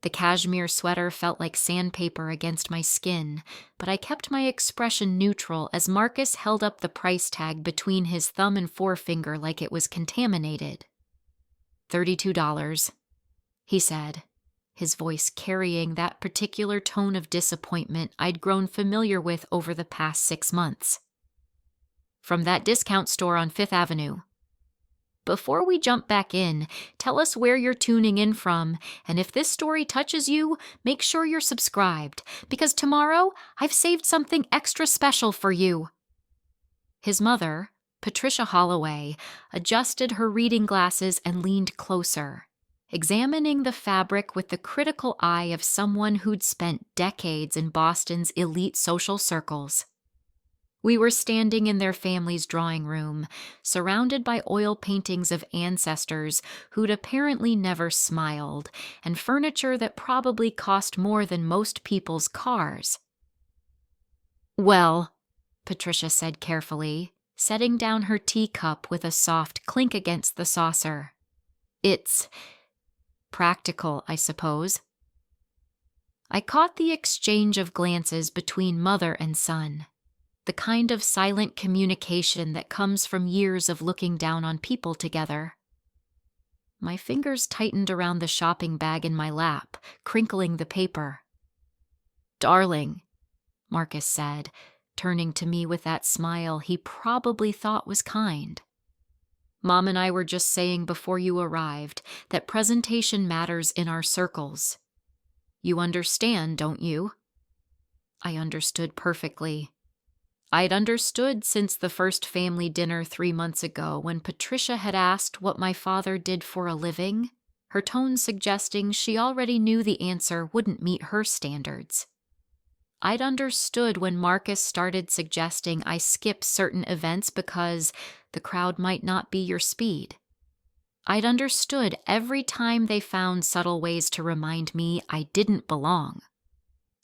The cashmere sweater felt like sandpaper against my skin, but I kept my expression neutral as Marcus held up the price tag between his thumb and forefinger like it was contaminated. $32, he said, his voice carrying that particular tone of disappointment I'd grown familiar with over the past 6 months. From that discount store on Fifth Avenue. Before we jump back in, tell us where you're tuning in from, and if this story touches you, make sure you're subscribed, because tomorrow I've saved something extra special for you. His mother, Patricia Holloway, adjusted her reading glasses and leaned closer, examining the fabric with the critical eye of someone who'd spent decades in Boston's elite social circles. We were standing in their family's drawing room, surrounded by oil paintings of ancestors who'd apparently never smiled, and furniture that probably cost more than most people's cars. "Well," Patricia said carefully, setting down her teacup with a soft clink against the saucer. "It's practical, I suppose." I caught the exchange of glances between mother and son. The kind of silent communication that comes from years of looking down on people together. My fingers tightened around the shopping bag in my lap, crinkling the paper. "Darling," Marcus said, turning to me with that smile he probably thought was kind. "Mom and I were just saying before you arrived that presentation matters in our circles. You understand, don't you?" I understood perfectly. I'd understood since the first family dinner 3 months ago when Patricia had asked what my father did for a living, her tone suggesting she already knew the answer wouldn't meet her standards. I'd understood when Marcus started suggesting I skip certain events because the crowd might not be your speed. I'd understood every time they found subtle ways to remind me I didn't belong.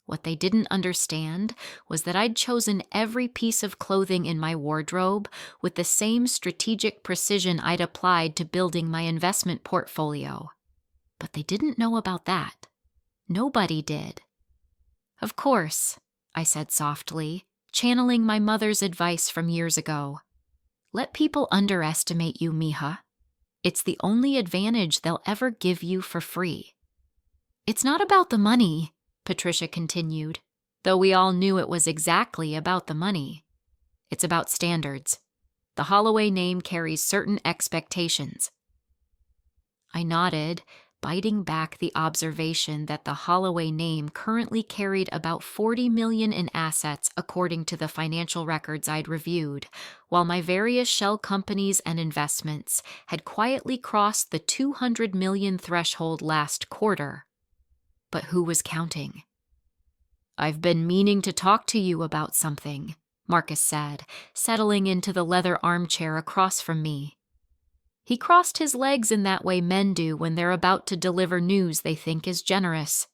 What they didn't understand was that I'd chosen every piece of clothing in my wardrobe with the same strategic precision I'd applied to building my investment portfolio. But they didn't know about that. Nobody did. "Of course," I said softly, channeling my mother's advice from years ago. "Let people underestimate you, Mija. It's the only advantage they'll ever give you for free." "It's not about the money," Patricia continued, though we all knew it was exactly about the money. "It's about standards. The Holloway name carries certain expectations." I nodded, biting back the observation that the Holloway name currently carried about $40 million in assets according to the financial records I'd reviewed, while my various shell companies and investments had quietly crossed the $200 million threshold last quarter. But who was counting? "I've been meaning to talk to you about something," Marcus said, settling into the leather armchair across from me. He crossed his legs in that way men do when they're about to deliver news they think is generous.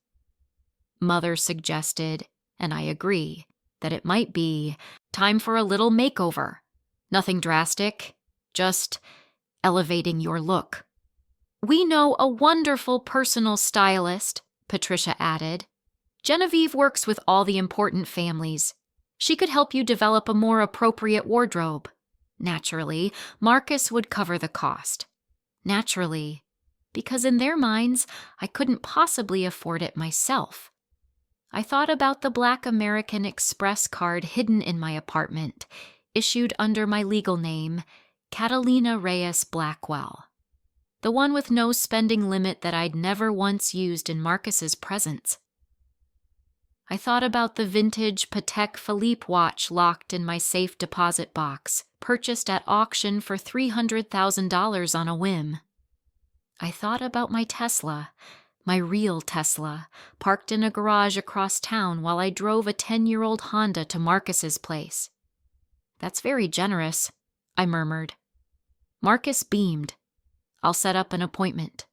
Mother suggested, and I agree, that it might be time for a little makeover. Nothing drastic, just elevating your look. "We know a wonderful personal stylist," Patricia added. "Genevieve works with all the important families. She could help you develop a more appropriate wardrobe." Naturally, Marcus would cover the cost. Naturally, because in their minds, I couldn't possibly afford it myself. I thought about the Black American Express card hidden in my apartment, issued under my legal name, Catalina Reyes Blackwell. The one with no spending limit that I'd never once used in Marcus's presence. I thought about the vintage Patek Philippe watch locked in my safe deposit box, purchased at auction for $300,000 on a whim. I thought about my Tesla, my real Tesla, parked in a garage across town while I drove a 10-year-old Honda to Marcus's place. "That's very generous," I murmured. Marcus beamed. "I'll set up an appointment.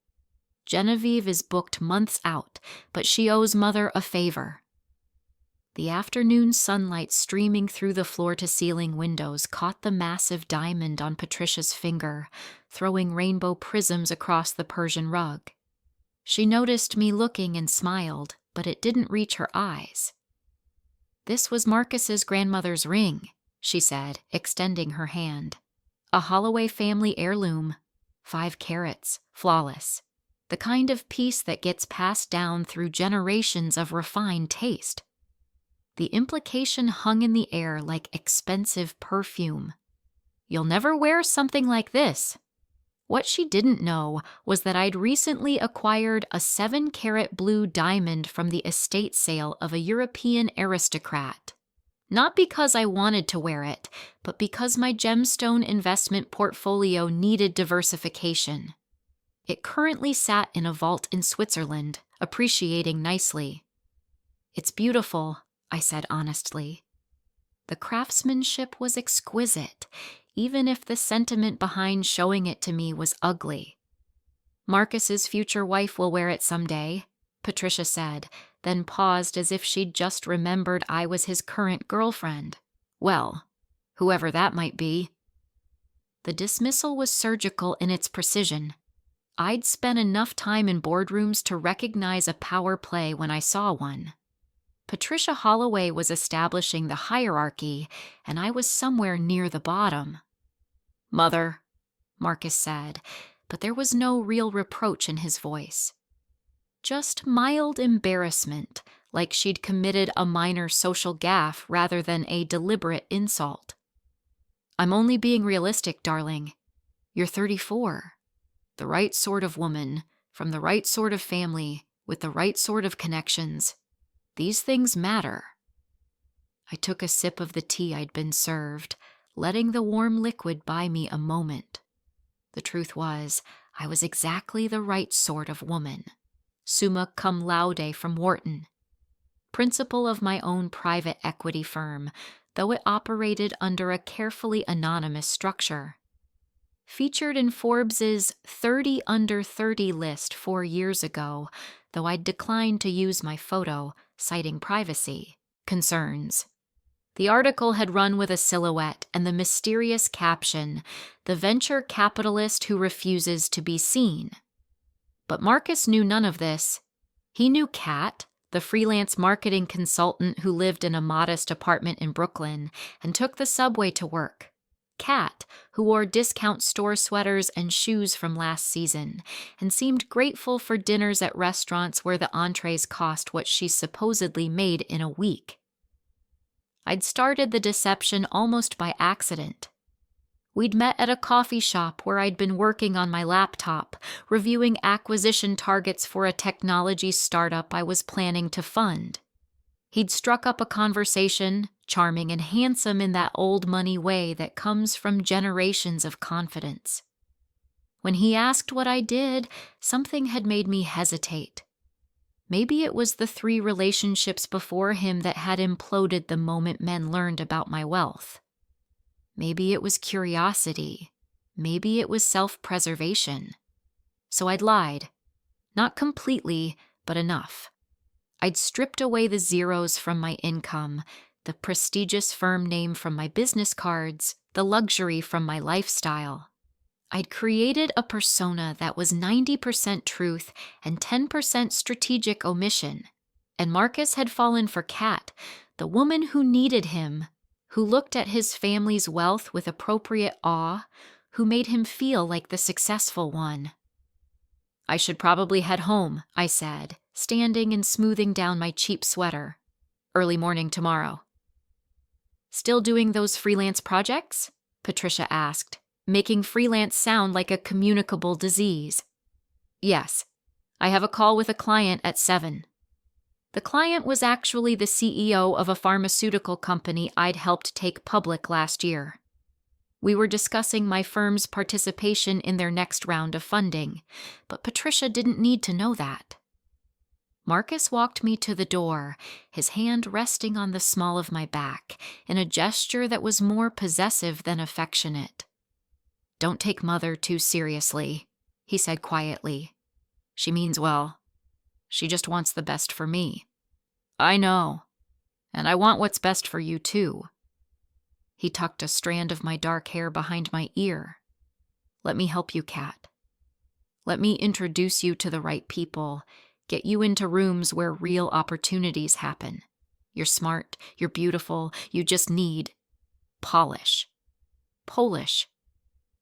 Genevieve is booked months out, but she owes Mother a favor." The afternoon sunlight streaming through the floor-to-ceiling windows caught the massive diamond on Patricia's finger, throwing rainbow prisms across the Persian rug. She noticed me looking and smiled, but it didn't reach her eyes. "This was Marcus's grandmother's ring," she said, extending her hand. "A Holloway family heirloom. 5 carats, flawless. The kind of piece that gets passed down through generations of refined taste." The implication hung in the air like expensive perfume. "You'll never wear something like this." What she didn't know was that I'd recently acquired a 7-carat blue diamond from the estate sale of a European aristocrat. Not because I wanted to wear it, but because my gemstone investment portfolio needed diversification. It currently sat in a vault in Switzerland, appreciating nicely. "It's beautiful," I said honestly. The craftsmanship was exquisite, even if the sentiment behind showing it to me was ugly. "Marcus's future wife will wear it someday," Patricia said, then paused as if she'd just remembered I was his current girlfriend. "Well, whoever that might be." The dismissal was surgical in its precision. I'd spent enough time in boardrooms to recognize a power play when I saw one. Patricia Holloway was establishing the hierarchy, and I was somewhere near the bottom. "Mother," Marcus said, but there was no real reproach in his voice. Just mild embarrassment, like she'd committed a minor social gaffe rather than a deliberate insult. "I'm only being realistic, darling. You're 34. The right sort of woman, from the right sort of family, with the right sort of connections. These things matter." I took a sip of the tea I'd been served, letting the warm liquid buy me a moment. The truth was, I was exactly the right sort of woman. Summa cum laude from Wharton. Principal of my own private equity firm, though it operated under a carefully anonymous structure. Featured in Forbes's 30 under 30 list 4 years ago, though I'd declined to use my photo, citing privacy concerns. The article had run with a silhouette and the mysterious caption, "The venture capitalist who refuses to be seen." But Marcus knew none of this. He knew Kat, the freelance marketing consultant who lived in a modest apartment in Brooklyn and took the subway to work. Kat, who wore discount store sweaters and shoes from last season, and seemed grateful for dinners at restaurants where the entrees cost what she supposedly made in a week. I'd started the deception almost by accident. We'd met at a coffee shop where I'd been working on my laptop, reviewing acquisition targets for a technology startup I was planning to fund. He'd struck up a conversation, charming and handsome in that old money way that comes from generations of confidence. When he asked what I did, something had made me hesitate. Maybe it was the 3 relationships before him that had imploded the moment men learned about my wealth. Maybe it was curiosity. Maybe it was self-preservation. So I'd lied. Not completely, but enough. I'd stripped away the zeros from my income, the prestigious firm name from my business cards, the luxury from my lifestyle. I'd created a persona that was 90% truth and 10% strategic omission. And Marcus had fallen for Kat, the woman who needed him, who looked at his family's wealth with appropriate awe, who made him feel like the successful one. "I should probably head home," I said, standing and smoothing down my cheap sweater. "Early morning tomorrow." "Still doing those freelance projects?" Patricia asked, making freelance sound like a communicable disease. "Yes. I have a call with a client at 7. The client was actually the CEO of a pharmaceutical company I'd helped take public last year. We were discussing my firm's participation in their next round of funding, but Patricia didn't need to know that. Marcus walked me to the door, his hand resting on the small of my back, in a gesture that was more possessive than affectionate. "Don't take Mother too seriously," he said quietly. "She means well. She just wants the best for me." "I know. And I want what's best for you, too." He tucked a strand of my dark hair behind my ear. "Let me help you, Kat." Let me introduce you to the right people, get you into rooms where real opportunities happen. You're smart, you're beautiful, you just need polish. Polish.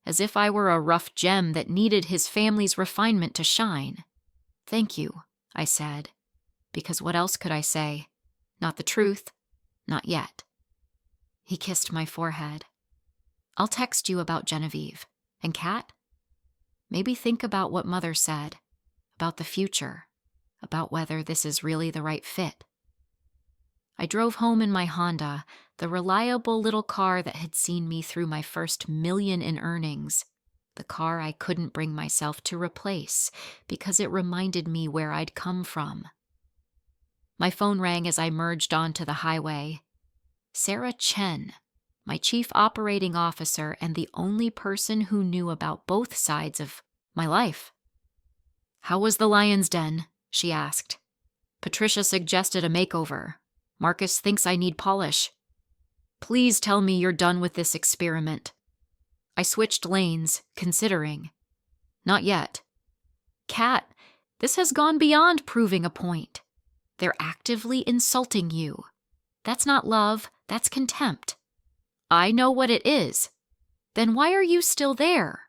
As if I were a rough gem that needed his family's refinement to shine. Thank you, I said, because what else could I say? Not the truth, not yet. He kissed my forehead. I'll text you about Genevieve. And Kat? Maybe think about what Mother said, about the future, about whether this is really the right fit. I drove home in my Honda, the reliable little car that had seen me through my first $1 million in earnings, the car I couldn't bring myself to replace because it reminded me where I'd come from. My phone rang as I merged onto the highway. Sarah Chen, my chief operating officer and the only person who knew about both sides of my life. How was the Lion's Den? She asked. Patricia suggested a makeover. Marcus thinks I need polish. Please tell me you're done with this experiment. I switched lanes, considering. Not yet. Kat, this has gone beyond proving a point. They're actively insulting you. That's not love, that's contempt. I know what it is. Then why are you still there?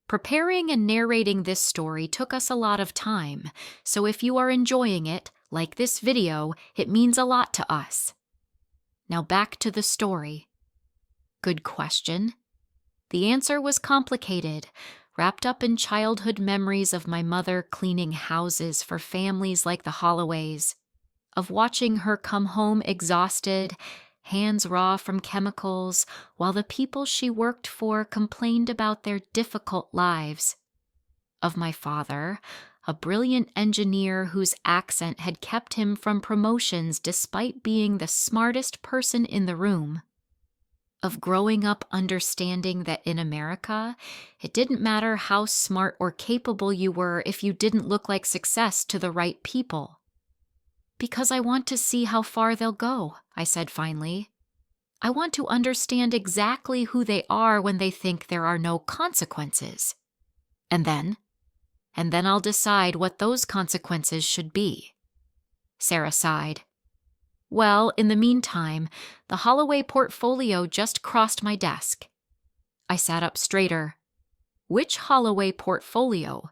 Preparing and narrating this story took us a lot of time, so if you are enjoying it, like this video, it means a lot to us. Now back to the story. Good question. The answer was complicated, wrapped up in childhood memories of my mother cleaning houses for families like the Holloways, of watching her come home exhausted, hands raw from chemicals, while the people she worked for complained about their difficult lives, of my father, a brilliant engineer whose accent had kept him from promotions despite being the smartest person in the room, of growing up understanding that in America, it didn't matter how smart or capable you were if you didn't look like success to the right people. Because I want to see how far they'll go, I said finally. I want to understand exactly who they are when they think there are no consequences. And then I'll decide what those consequences should be. Sarah sighed. Well, in the meantime, the Holloway portfolio just crossed my desk. I sat up straighter. Which Holloway portfolio?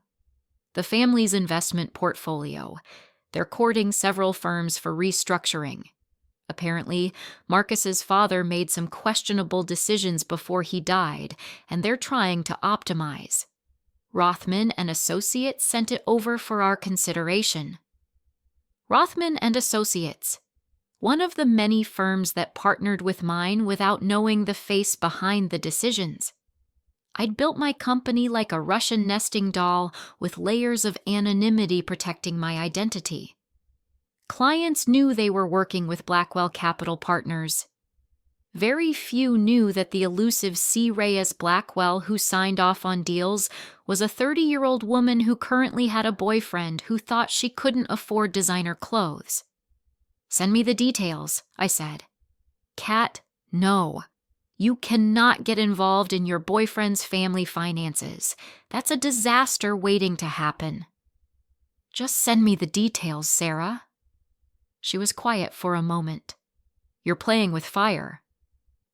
The family's investment portfolio. They're courting several firms for restructuring. Apparently, Marcus's father made some questionable decisions before he died, and they're trying to optimize. Rothman and Associates sent it over for our consideration. Rothman and Associates, one of the many firms that partnered with mine without knowing the face behind the decisions. I'd built my company like a Russian nesting doll with layers of anonymity protecting my identity. Clients knew they were working with Blackwell Capital Partners. Very few knew that the elusive C. Reyes Blackwell who signed off on deals was a 30-year-old woman who currently had a boyfriend who thought she couldn't afford designer clothes. Send me the details, I said. Kat, no. You cannot get involved in your boyfriend's family finances. That's a disaster waiting to happen. Just send me the details, Sarah. She was quiet for a moment. You're playing with fire.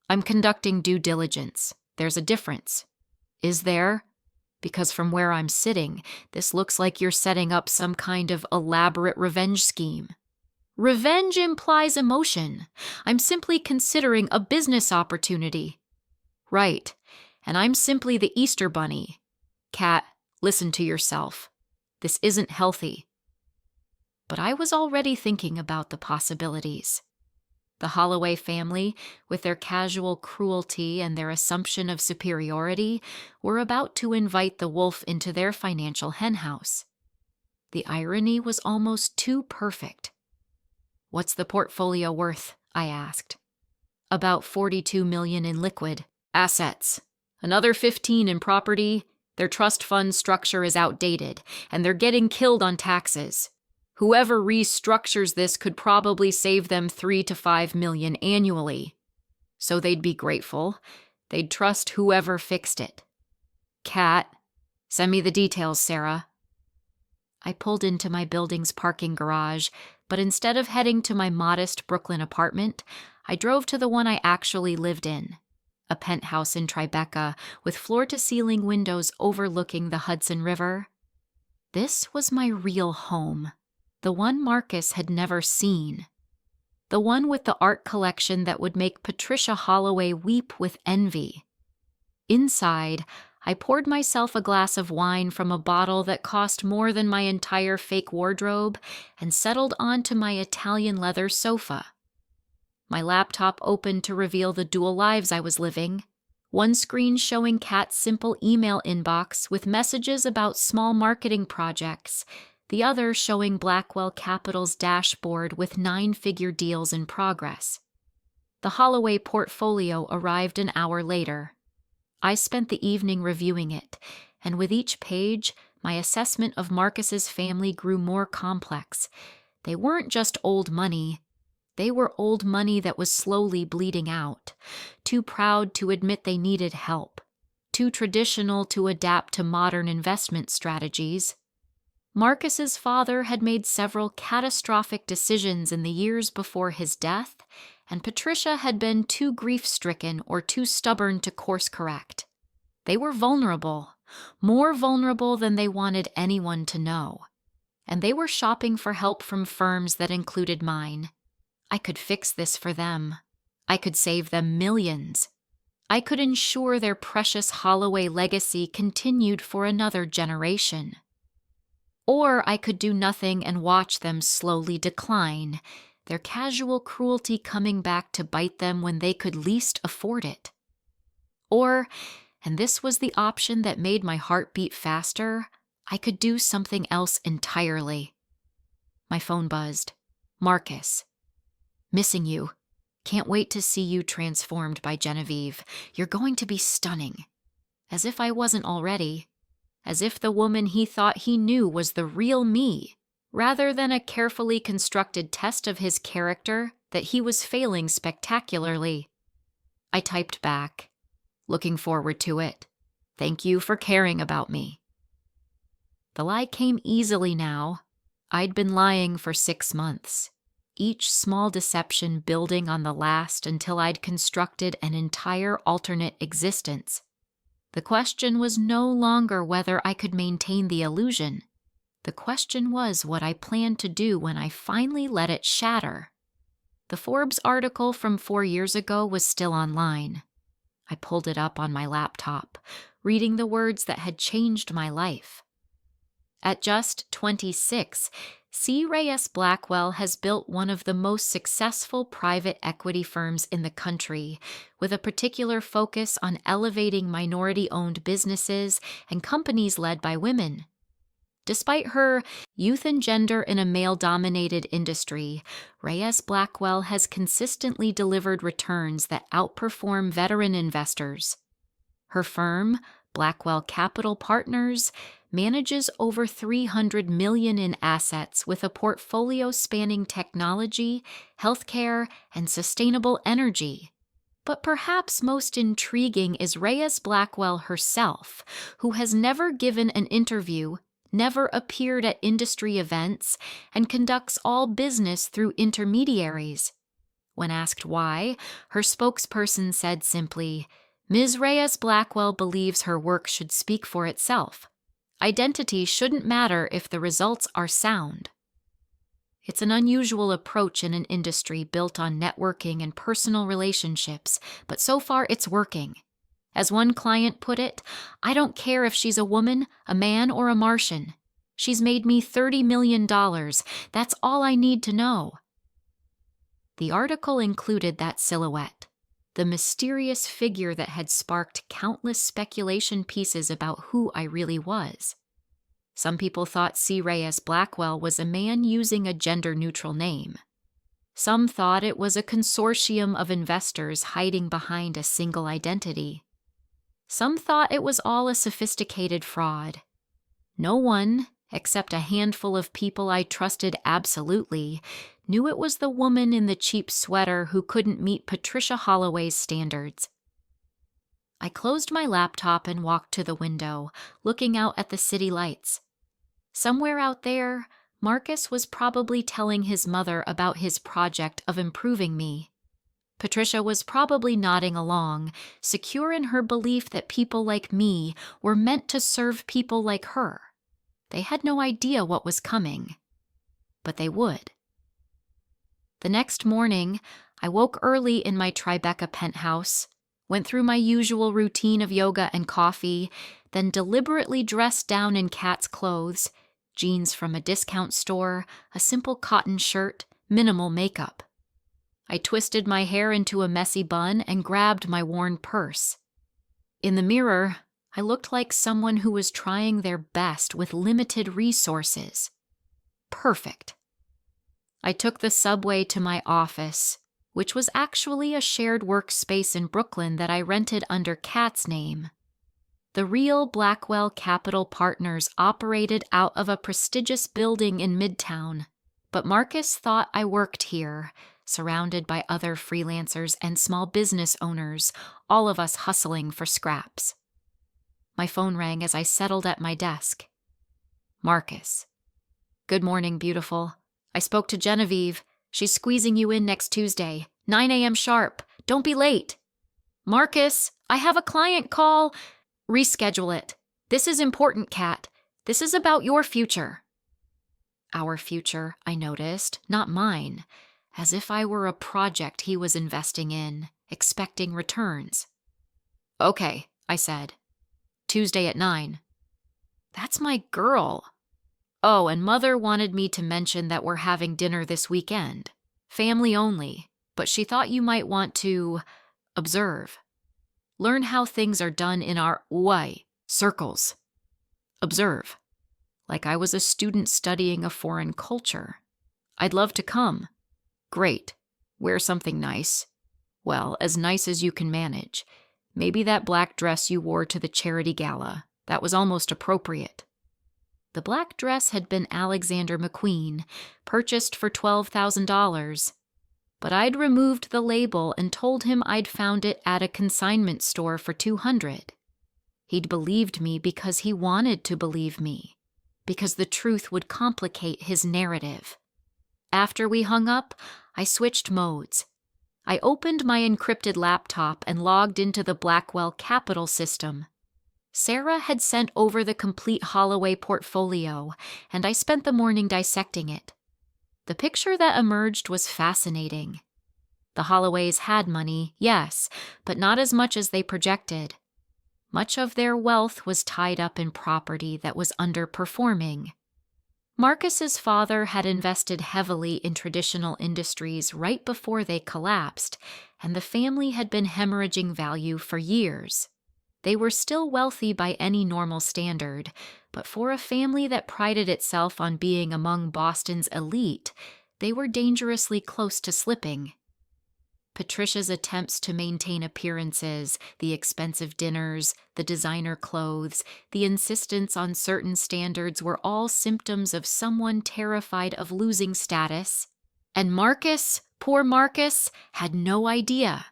I'm conducting due diligence. There's a difference. Is there? Because from where I'm sitting, this looks like you're setting up some kind of elaborate revenge scheme. Revenge implies emotion. I'm simply considering a business opportunity. Right, and I'm simply the Easter Bunny. Kat, listen to yourself. This isn't healthy. But I was already thinking about the possibilities. The Holloway family, with their casual cruelty and their assumption of superiority, were about to invite the wolf into their financial henhouse. The irony was almost too perfect. What's the portfolio worth? I asked. About $42 million in liquid assets. Another 15 in property. Their trust fund structure is outdated, and they're getting killed on taxes. Whoever restructures this could probably save them $3 to $5 million annually. So they'd be grateful. They'd trust whoever fixed it. Kat, Send me the details, Sarah. I pulled into my building's parking garage, but instead of heading to my modest Brooklyn apartment, I drove to the one I actually lived in, a penthouse in Tribeca with floor-to-ceiling windows overlooking the Hudson River. This was my real home, the one Marcus had never seen, the one with the art collection that would make Patricia Holloway weep with envy. Inside, I poured myself a glass of wine from a bottle that cost more than my entire fake wardrobe and settled onto my Italian leather sofa. My laptop opened to reveal the dual lives I was living. One screen showing Kat's simple email inbox with messages about small marketing projects, the other showing Blackwell Capital's dashboard with 9-figure deals in progress. The Holloway portfolio arrived an hour later. I spent the evening reviewing it, and with each page, my assessment of Marcus's family grew more complex. They weren't just old money. They were old money that was slowly bleeding out, too proud to admit they needed help, too traditional to adapt to modern investment strategies. Marcus's father had made several catastrophic decisions in the years before his death, and Patricia had been too grief-stricken or too stubborn to course-correct. They were vulnerable, more vulnerable than they wanted anyone to know, and they were shopping for help from firms that included mine. I could fix this for them. I could save them millions. I could ensure their precious Holloway legacy continued for another generation. Or I could do nothing and watch them slowly decline, their casual cruelty coming back to bite them when they could least afford it. Or, and this was the option that made my heart beat faster, I could do something else entirely. My phone buzzed. Marcus. Missing you. Can't wait to see you transformed by Genevieve. You're going to be stunning. As if I wasn't already. As if the woman he thought he knew was the real me, rather than a carefully constructed test of his character that he was failing spectacularly. I typed back, looking forward to it. Thank you for caring about me. The lie came easily now. I'd been lying for 6 months, each small deception building on the last until I'd constructed an entire alternate existence. The question was no longer whether I could maintain the illusion. The question was what I planned to do when I finally let it shatter. The Forbes article from 4 years ago was still online. I pulled it up on my laptop, reading the words that had changed my life. At just 26, C. Reyes Blackwell has built one of the most successful private equity firms in the country, with a particular focus on elevating minority-owned businesses and companies led by women. Despite her youth and gender in a male-dominated industry, Reyes Blackwell has consistently delivered returns that outperform veteran investors. Her firm, Blackwell Capital Partners, manages over $300 million in assets with a portfolio spanning technology, healthcare, and sustainable energy. But perhaps most intriguing is Reyes Blackwell herself, who has never given an interview, never appeared at industry events, and conducts all business through intermediaries. When asked why, her spokesperson said simply, "Ms. Reyes Blackwell believes her work should speak for itself. Identity shouldn't matter if the results are sound." It's an unusual approach in an industry built on networking and personal relationships, but so far it's working. As one client put it, "I don't care if she's a woman, a man, or a Martian. She's made me $30 million. That's all I need to know." The article included that silhouette, the mysterious figure that had sparked countless speculation pieces about who I really was. Some people thought C. Reyes Blackwell was a man using a gender-neutral name. Some thought it was a consortium of investors hiding behind a single identity. Some thought it was all a sophisticated fraud. No one, except a handful of people I trusted absolutely, knew it was the woman in the cheap sweater who couldn't meet Patricia Holloway's standards. I closed my laptop and walked to the window, looking out at the city lights. Somewhere out there, Marcus was probably telling his mother about his project of improving me. Patricia was probably nodding along, secure in her belief that people like me were meant to serve people like her. They had no idea what was coming, but they would. The next morning, I woke early in my Tribeca penthouse, went through my usual routine of yoga and coffee, then deliberately dressed down in Kat's clothes, jeans from a discount store, a simple cotton shirt, minimal makeup. I twisted my hair into a messy bun and grabbed my worn purse. In the mirror, I looked like someone who was trying their best with limited resources. Perfect. I took the subway to my office, which was actually a shared workspace in Brooklyn that I rented under Kat's name. The real Blackwell Capital Partners operated out of a prestigious building in Midtown, but Marcus thought I worked here, surrounded by other freelancers and small business owners, all of us hustling for scraps. My phone rang as I settled at my desk. Marcus. Good morning, beautiful. I spoke to Genevieve. She's squeezing you in next Tuesday, 9 a.m. sharp. Don't be late. Marcus, I have a client call. Reschedule it. This is important, Kat. This is about your future. Our future, I noticed, not mine, as if I were a project he was investing in, expecting returns. Okay, I said. Tuesday at 9. That's my girl. Oh, and Mother wanted me to mention that we're having dinner this weekend. Family only, but she thought you might want to observe. Learn how things are done in our way, circles. Observe. Like I was a student studying a foreign culture. I'd love to come. Great. Wear something nice. Well, as nice as you can manage. Maybe that black dress you wore to the charity gala. That was almost appropriate. The black dress had been Alexander McQueen, purchased for $12,000. But I'd removed the label and told him I'd found it at a consignment store for $200. He'd believed me because he wanted to believe me, because the truth would complicate his narrative. After we hung up, I switched modes. I opened my encrypted laptop and logged into the Blackwell Capital system. Sarah had sent over the complete Holloway portfolio, and I spent the morning dissecting it. The picture that emerged was fascinating. The Holloways had money, yes, but not as much as they projected. Much of their wealth was tied up in property that was underperforming. Marcus's father had invested heavily in traditional industries right before they collapsed, and the family had been hemorrhaging value for years. They were still wealthy by any normal standard, but for a family that prided itself on being among Boston's elite, they were dangerously close to slipping. Patricia's attempts to maintain appearances, the expensive dinners, the designer clothes, the insistence on certain standards were all symptoms of someone terrified of losing status. And Marcus, poor Marcus, had no idea.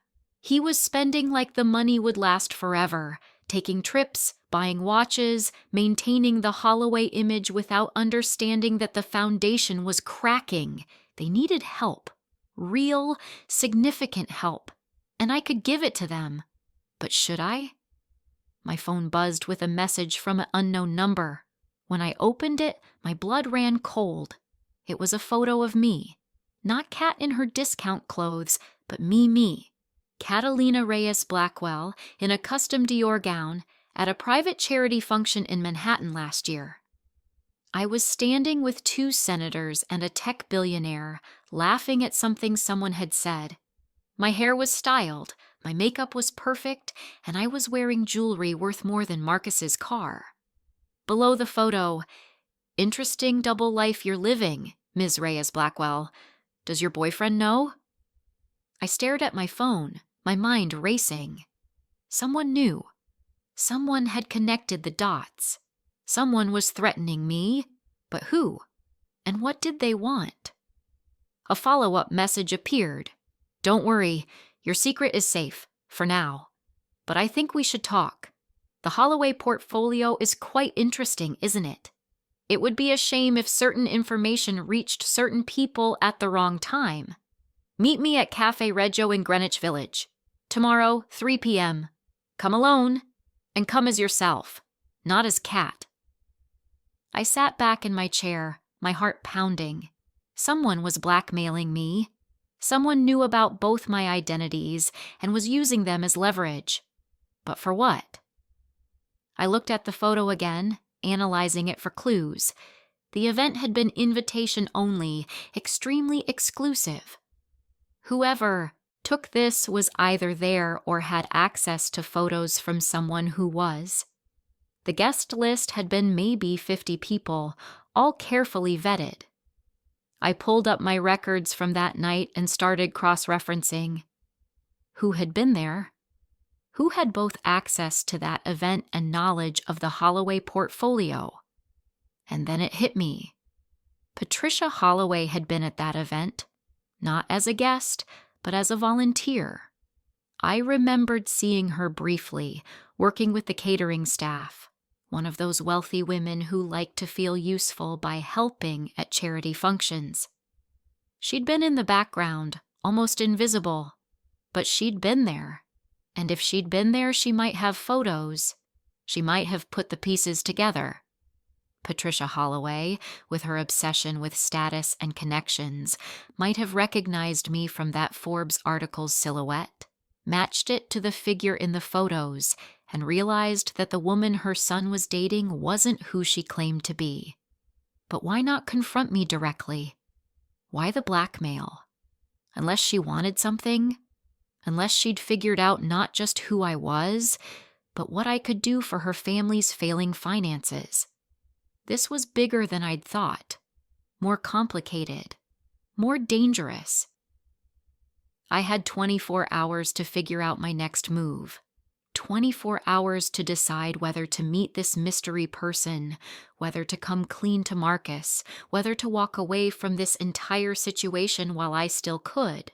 He was spending like the money would last forever, taking trips, buying watches, maintaining the Holloway image without understanding that the foundation was cracking. They needed help. Real, significant help. And I could give it to them. But should I? My phone buzzed with a message from an unknown number. When I opened it, my blood ran cold. It was a photo of me. Not Kat in her discount clothes, but me. Catalina Reyes Blackwell, in a custom Dior gown, at a private charity function in Manhattan last year. I was standing with 2 senators and a tech billionaire, laughing at something someone had said. My hair was styled, my makeup was perfect, and I was wearing jewelry worth more than Marcus's car. Below the photo, "Interesting double life you're living, Ms. Reyes Blackwell. Does your boyfriend know?" I stared at my phone, my mind racing. Someone knew. Someone had connected the dots. Someone was threatening me. But who? And what did they want? A follow-up message appeared. "Don't worry, your secret is safe, for now." But I think we should talk. The Holloway portfolio is quite interesting, isn't it? It would be a shame if certain information reached certain people at the wrong time. Meet me at Cafe Reggio in Greenwich Village. Tomorrow, 3 p.m. Come alone, and come as yourself, not as Kat. I sat back in my chair, my heart pounding. Someone was blackmailing me. Someone knew about both my identities and was using them as leverage. But for what? I looked at the photo again, analyzing it for clues. The event had been invitation only, extremely exclusive. Whoever took this was either there or had access to photos from someone who was. The guest list had been maybe 50 people, all carefully vetted. I pulled up my records from that night and started cross-referencing. Who had been there? Who had both access to that event and knowledge of the Holloway portfolio? And then it hit me. Patricia Holloway had been at that event, not as a guest, but as a volunteer. I remembered seeing her briefly, working with the catering staff, one of those wealthy women who like to feel useful by helping at charity functions. She'd been in the background, almost invisible, but she'd been there. And if she'd been there, she might have photos. She might have put the pieces together. Patricia Holloway, with her obsession with status and connections, might have recognized me from that Forbes article's silhouette, matched it to the figure in the photos, and realized that the woman her son was dating wasn't who she claimed to be. But why not confront me directly? Why the blackmail? Unless she wanted something? Unless she'd figured out not just who I was, but what I could do for her family's failing finances. This was bigger than I'd thought, more complicated, more dangerous. I had 24 hours to figure out my next move, 24 hours to decide whether to meet this mystery person, whether to come clean to Marcus, whether to walk away from this entire situation while I still could,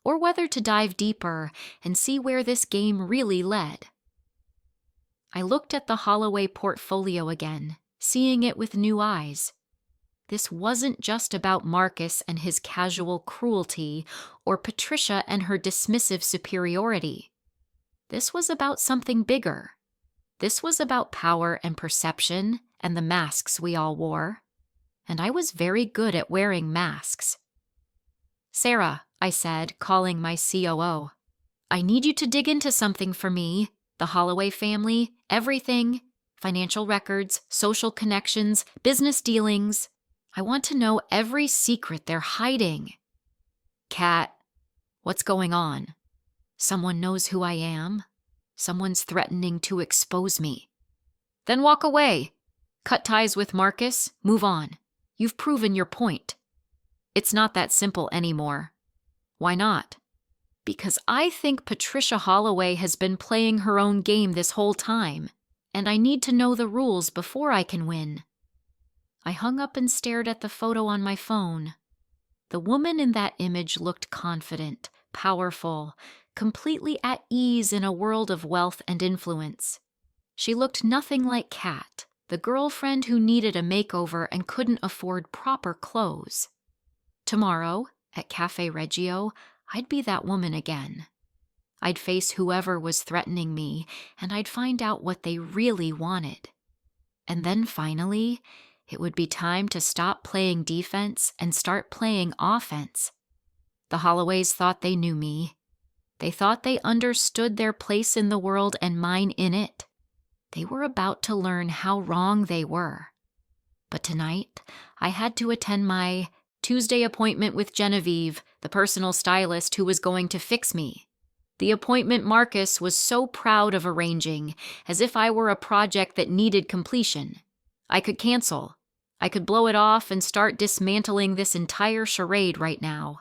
or whether to dive deeper and see where this game really led. I looked at the Holloway portfolio again, seeing it with new eyes. This wasn't just about Marcus and his casual cruelty, or Patricia and her dismissive superiority. This was about something bigger. This was about power and perception and the masks we all wore. And I was very good at wearing masks. "Sarah," I said, calling my COO, "I need you to dig into something for me. The Holloway family, everything, financial records, social connections, business dealings. I want to know every secret they're hiding." "Kat, what's going on?" "Someone knows who I am. Someone's threatening to expose me." "Then walk away. Cut ties with Marcus, move on. You've proven your point." "It's not that simple anymore." "Why not?" "Because I think Patricia Holloway has been playing her own game this whole time, and I need to know the rules before I can win." I hung up and stared at the photo on my phone. The woman in that image looked confident, powerful, completely at ease in a world of wealth and influence. She looked nothing like Kat, the girlfriend who needed a makeover and couldn't afford proper clothes. Tomorrow, at Cafe Reggio, I'd be that woman again. I'd face whoever was threatening me, and I'd find out what they really wanted. And then finally, it would be time to stop playing defense and start playing offense. The Holloways thought they knew me. They thought they understood their place in the world and mine in it. They were about to learn how wrong they were. But tonight, I had to attend my Tuesday appointment with Genevieve, the personal stylist who was going to fix me. The appointment Marcus was so proud of arranging, as if I were a project that needed completion. I could cancel. I could blow it off and start dismantling this entire charade right now.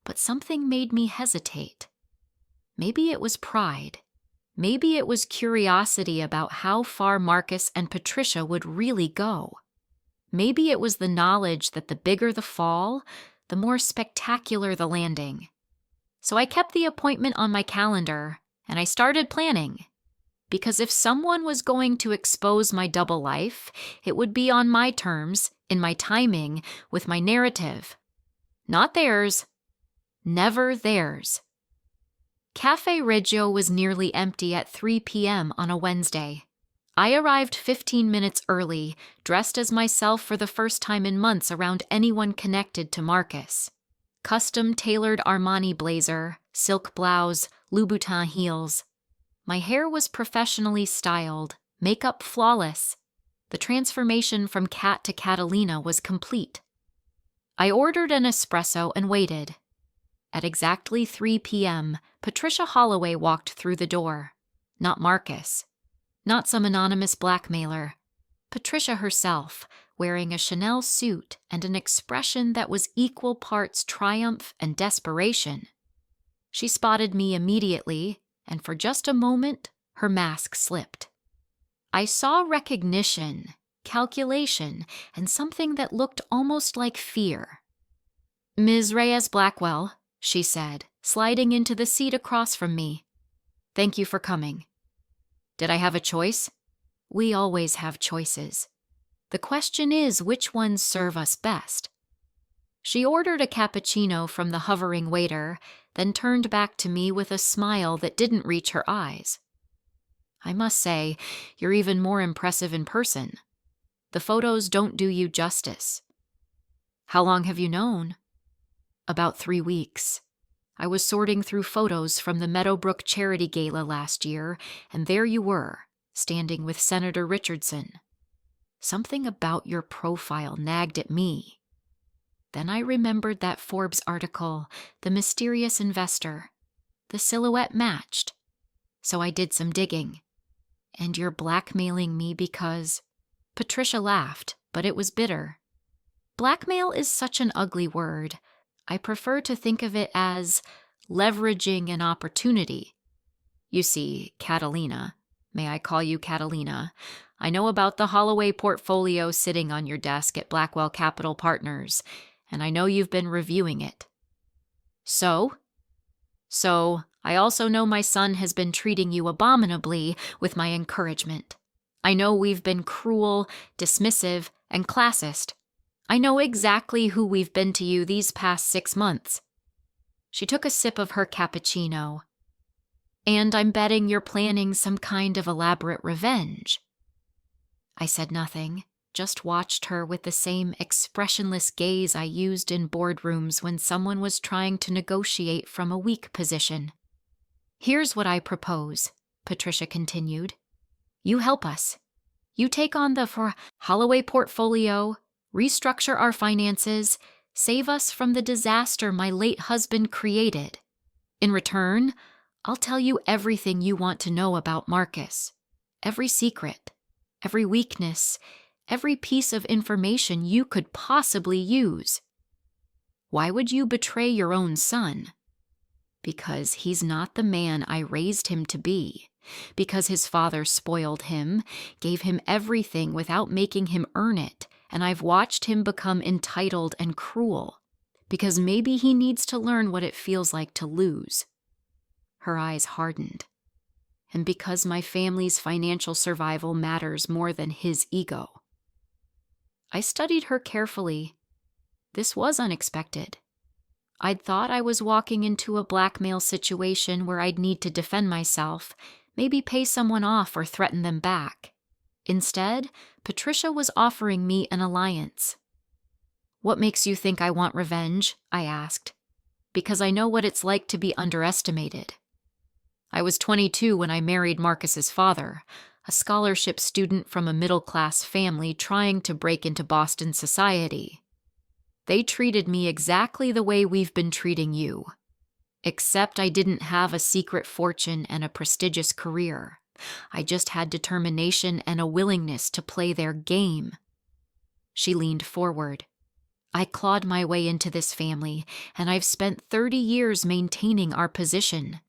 But something made me hesitate. Maybe it was pride. Maybe it was curiosity about how far Marcus and Patricia would really go. Maybe it was the knowledge that the bigger the fall, the more spectacular the landing. So I kept the appointment on my calendar, and I started planning. Because if someone was going to expose my double life, it would be on my terms, in my timing, with my narrative. Not theirs. Never theirs. Cafe Reggio was nearly empty at 3 p.m. on a Wednesday. I arrived 15 minutes early, dressed as myself for the first time in months around anyone connected to Marcus. Custom-tailored Armani blazer, silk blouse, Louboutin heels. My hair was professionally styled, makeup flawless. The transformation from Kat to Catalina was complete. I ordered an espresso and waited. At exactly 3 p.m., Patricia Holloway walked through the door. Not Marcus. Not some anonymous blackmailer. Patricia herself, wearing a Chanel suit and an expression that was equal parts triumph and desperation. She spotted me immediately, and for just a moment, her mask slipped. I saw recognition, calculation, and something that looked almost like fear. "Ms. Reyes-Blackwell," she said, sliding into the seat across from me. "Thank you for coming." Did I have a choice? We always have choices. The question is which ones serve us best. She ordered a cappuccino from the hovering waiter, then turned back to me with a smile that didn't reach her eyes. "I must say, you're even more impressive in person. The photos don't do you justice." "How long have you known?" "About 3 weeks. I was sorting through photos from the Meadowbrook Charity Gala last year, and there you were, standing with Senator Richardson. Something about your profile nagged at me. Then I remembered that Forbes article, The Mysterious Investor. The silhouette matched. So I did some digging. And you're blackmailing me because..." Patricia laughed, but it was bitter. Blackmail is such an ugly word. I prefer to think of it as leveraging an opportunity. You see, Catalina, may I call you Catalina, I know about the Holloway portfolio sitting on your desk at Blackwell Capital Partners, and I know you've been reviewing it. So, I also know my son has been treating you abominably with my encouragement. I know we've been cruel, dismissive, and classist. I know exactly who we've been to you these past 6 months. She took a sip of her cappuccino. And I'm betting you're planning some kind of elaborate revenge. I said nothing, just watched her with the same expressionless gaze I used in boardrooms when someone was trying to negotiate from a weak position. "Here's what I propose," Patricia continued. "You help us. You take on the Holloway portfolio, restructure our finances, save us from the disaster my late husband created. In return, I'll tell you everything you want to know about Marcus. Every secret, every weakness, every piece of information you could possibly use. Why would you betray your own son? Because he's not the man I raised him to be. Because his father spoiled him, gave him everything without making him earn it, and I've watched him become entitled and cruel. Because maybe he needs to learn what it feels like to lose." Her eyes hardened. "And because my family's financial survival matters more than his ego." I studied her carefully. This was unexpected. I'd thought I was walking into a blackmail situation where I'd need to defend myself, maybe pay someone off or threaten them back. Instead, Patricia was offering me an alliance. "What makes you think I want revenge?" I asked. "Because I know what it's like to be underestimated. I was 22 when I married Marcus's father, a scholarship student from a middle-class family trying to break into Boston society. They treated me exactly the way we've been treating you. Except I didn't have a secret fortune and a prestigious career. I just had determination and a willingness to play their game." She leaned forward. "I clawed my way into this family, and I've spent 30 years maintaining our position.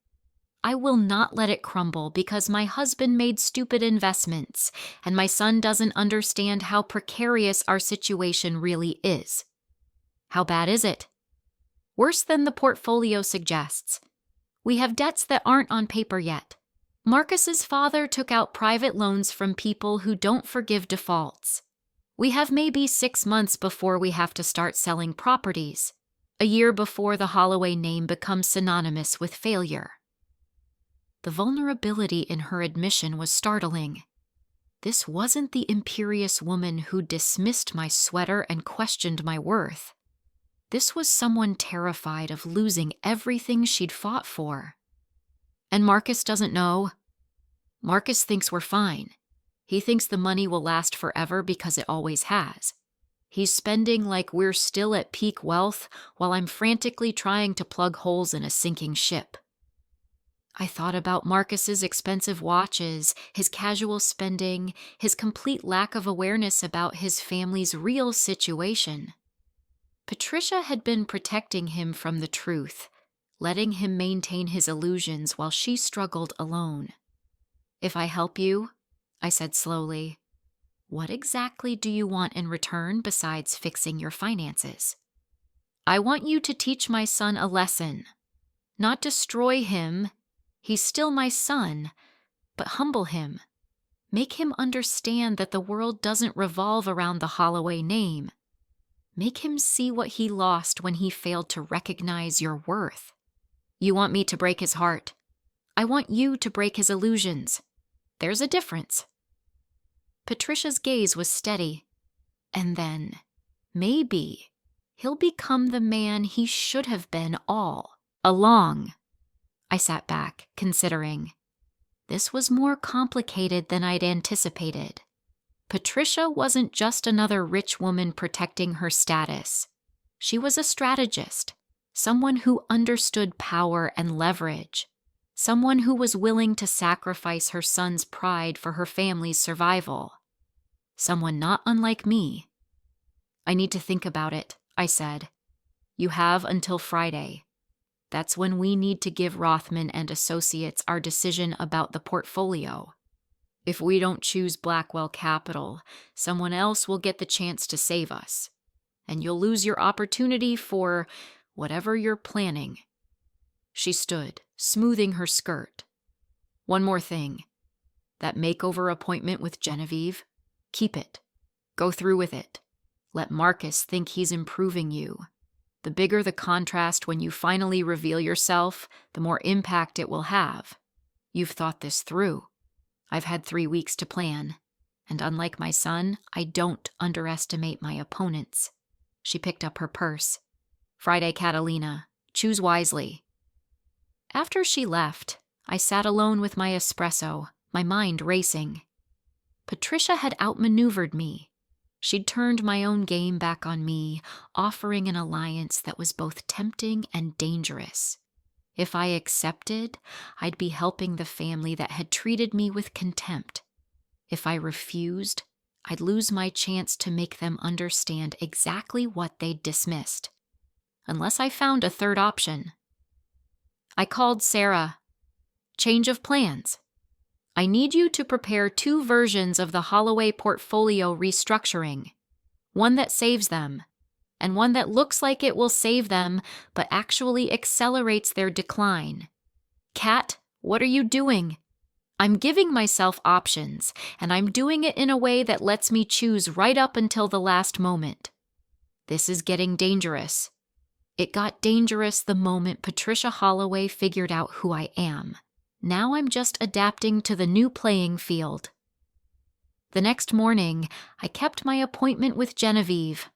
I will not let it crumble because my husband made stupid investments, and my son doesn't understand how precarious our situation really is." "How bad is it?" "Worse than the portfolio suggests. We have debts that aren't on paper yet. Marcus's father took out private loans from people who don't forgive defaults. We have maybe 6 months before we have to start selling properties, a year before the Holloway name becomes synonymous with failure. The vulnerability in her admission was startling. This wasn't the imperious woman who dismissed my sweater and questioned my worth. This was someone terrified of losing everything she'd fought for. And Marcus doesn't know. Marcus thinks we're fine. He thinks the money will last forever because it always has. He's spending like we're still at peak wealth while I'm frantically trying to plug holes in a sinking ship. I thought about Marcus's expensive watches, his casual spending, his complete lack of awareness about his family's real situation. Patricia had been protecting him from the truth, letting him maintain his illusions while she struggled alone. "If I help you," I said slowly, "what exactly do you want in return besides fixing your finances?" "I want you to teach my son a lesson. Not destroy him. He's still my son, but humble him. Make him understand that the world doesn't revolve around the Holloway name. Make him see what he lost when he failed to recognize your worth. You want me to break his heart. I want you to break his illusions. There's a difference." Patricia's gaze was steady. And then, maybe, he'll become the man he should have been all along. I sat back, considering. This was more complicated than I'd anticipated. Patricia wasn't just another rich woman protecting her status. She was a strategist, someone who understood power and leverage, someone who was willing to sacrifice her son's pride for her family's survival. Someone not unlike me. "I need to think about it," I said. "You have until Friday. That's when we need to give Rothman and Associates our decision about the portfolio. If we don't choose Blackwell Capital, someone else will get the chance to save us, and you'll lose your opportunity for whatever you're planning." She stood, smoothing her skirt. "One more thing. That makeover appointment with Genevieve, keep it. Go through with it. Let Marcus think he's improving you. The bigger the contrast when you finally reveal yourself, the more impact it will have. You've thought this through. I've had 3 weeks to plan, and unlike my son, I don't underestimate my opponents." She picked up her purse. "Friday, Catalina. Choose wisely." After she left, I sat alone with my espresso, my mind racing. Patricia had outmaneuvered me. She'd turned my own game back on me, offering an alliance that was both tempting and dangerous. If I accepted, I'd be helping the family that had treated me with contempt. If I refused, I'd lose my chance to make them understand exactly what they'd dismissed. Unless I found a third option. I called Sarah. "Change of plans. I need you to prepare 2 versions of the Holloway portfolio restructuring. One that saves them, and one that looks like it will save them, but actually accelerates their decline. Kat, what are you doing? I'm giving myself options, and I'm doing it in a way that lets me choose right up until the last moment. This is getting dangerous. It got dangerous the moment Patricia Holloway figured out who I am. Now I'm just adapting to the new playing field." The next morning, I kept my appointment with Genevieve.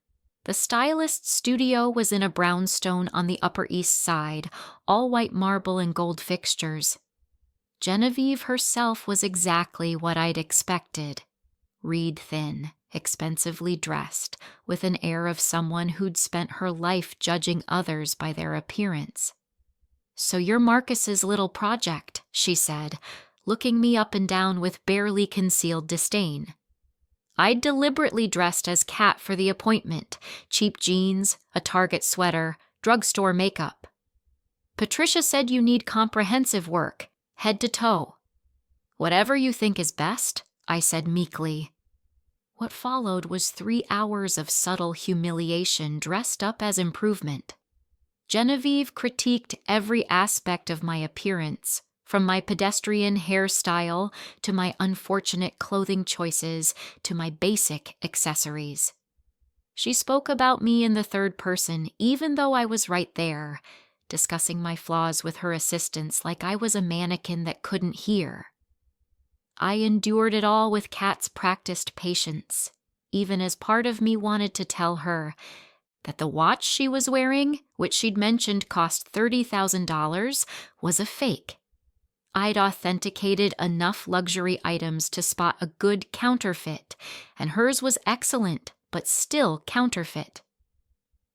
The stylist's studio was in a brownstone on the Upper East Side, all white marble and gold fixtures. Genevieve herself was exactly what I'd expected. Reed thin, expensively dressed, with an air of someone who'd spent her life judging others by their appearance. "So you're Marcus's little project," she said, looking me up and down with barely concealed disdain. I'd deliberately dressed as Kat for the appointment, cheap jeans, a Target sweater, drugstore makeup. "Patricia said you need comprehensive work, head to toe." "Whatever you think is best," I said meekly. What followed was 3 hours of subtle humiliation dressed up as improvement. Genevieve critiqued every aspect of my appearance, From my pedestrian hairstyle to my unfortunate clothing choices to my basic accessories. She spoke about me in the third person, even though I was right there, discussing my flaws with her assistants like I was a mannequin that couldn't hear. I endured it all with Kat's practiced patience, even as part of me wanted to tell her that the watch she was wearing, which she'd mentioned cost $30,000, was a fake. I'd authenticated enough luxury items to spot a good counterfeit, and hers was excellent, but still counterfeit.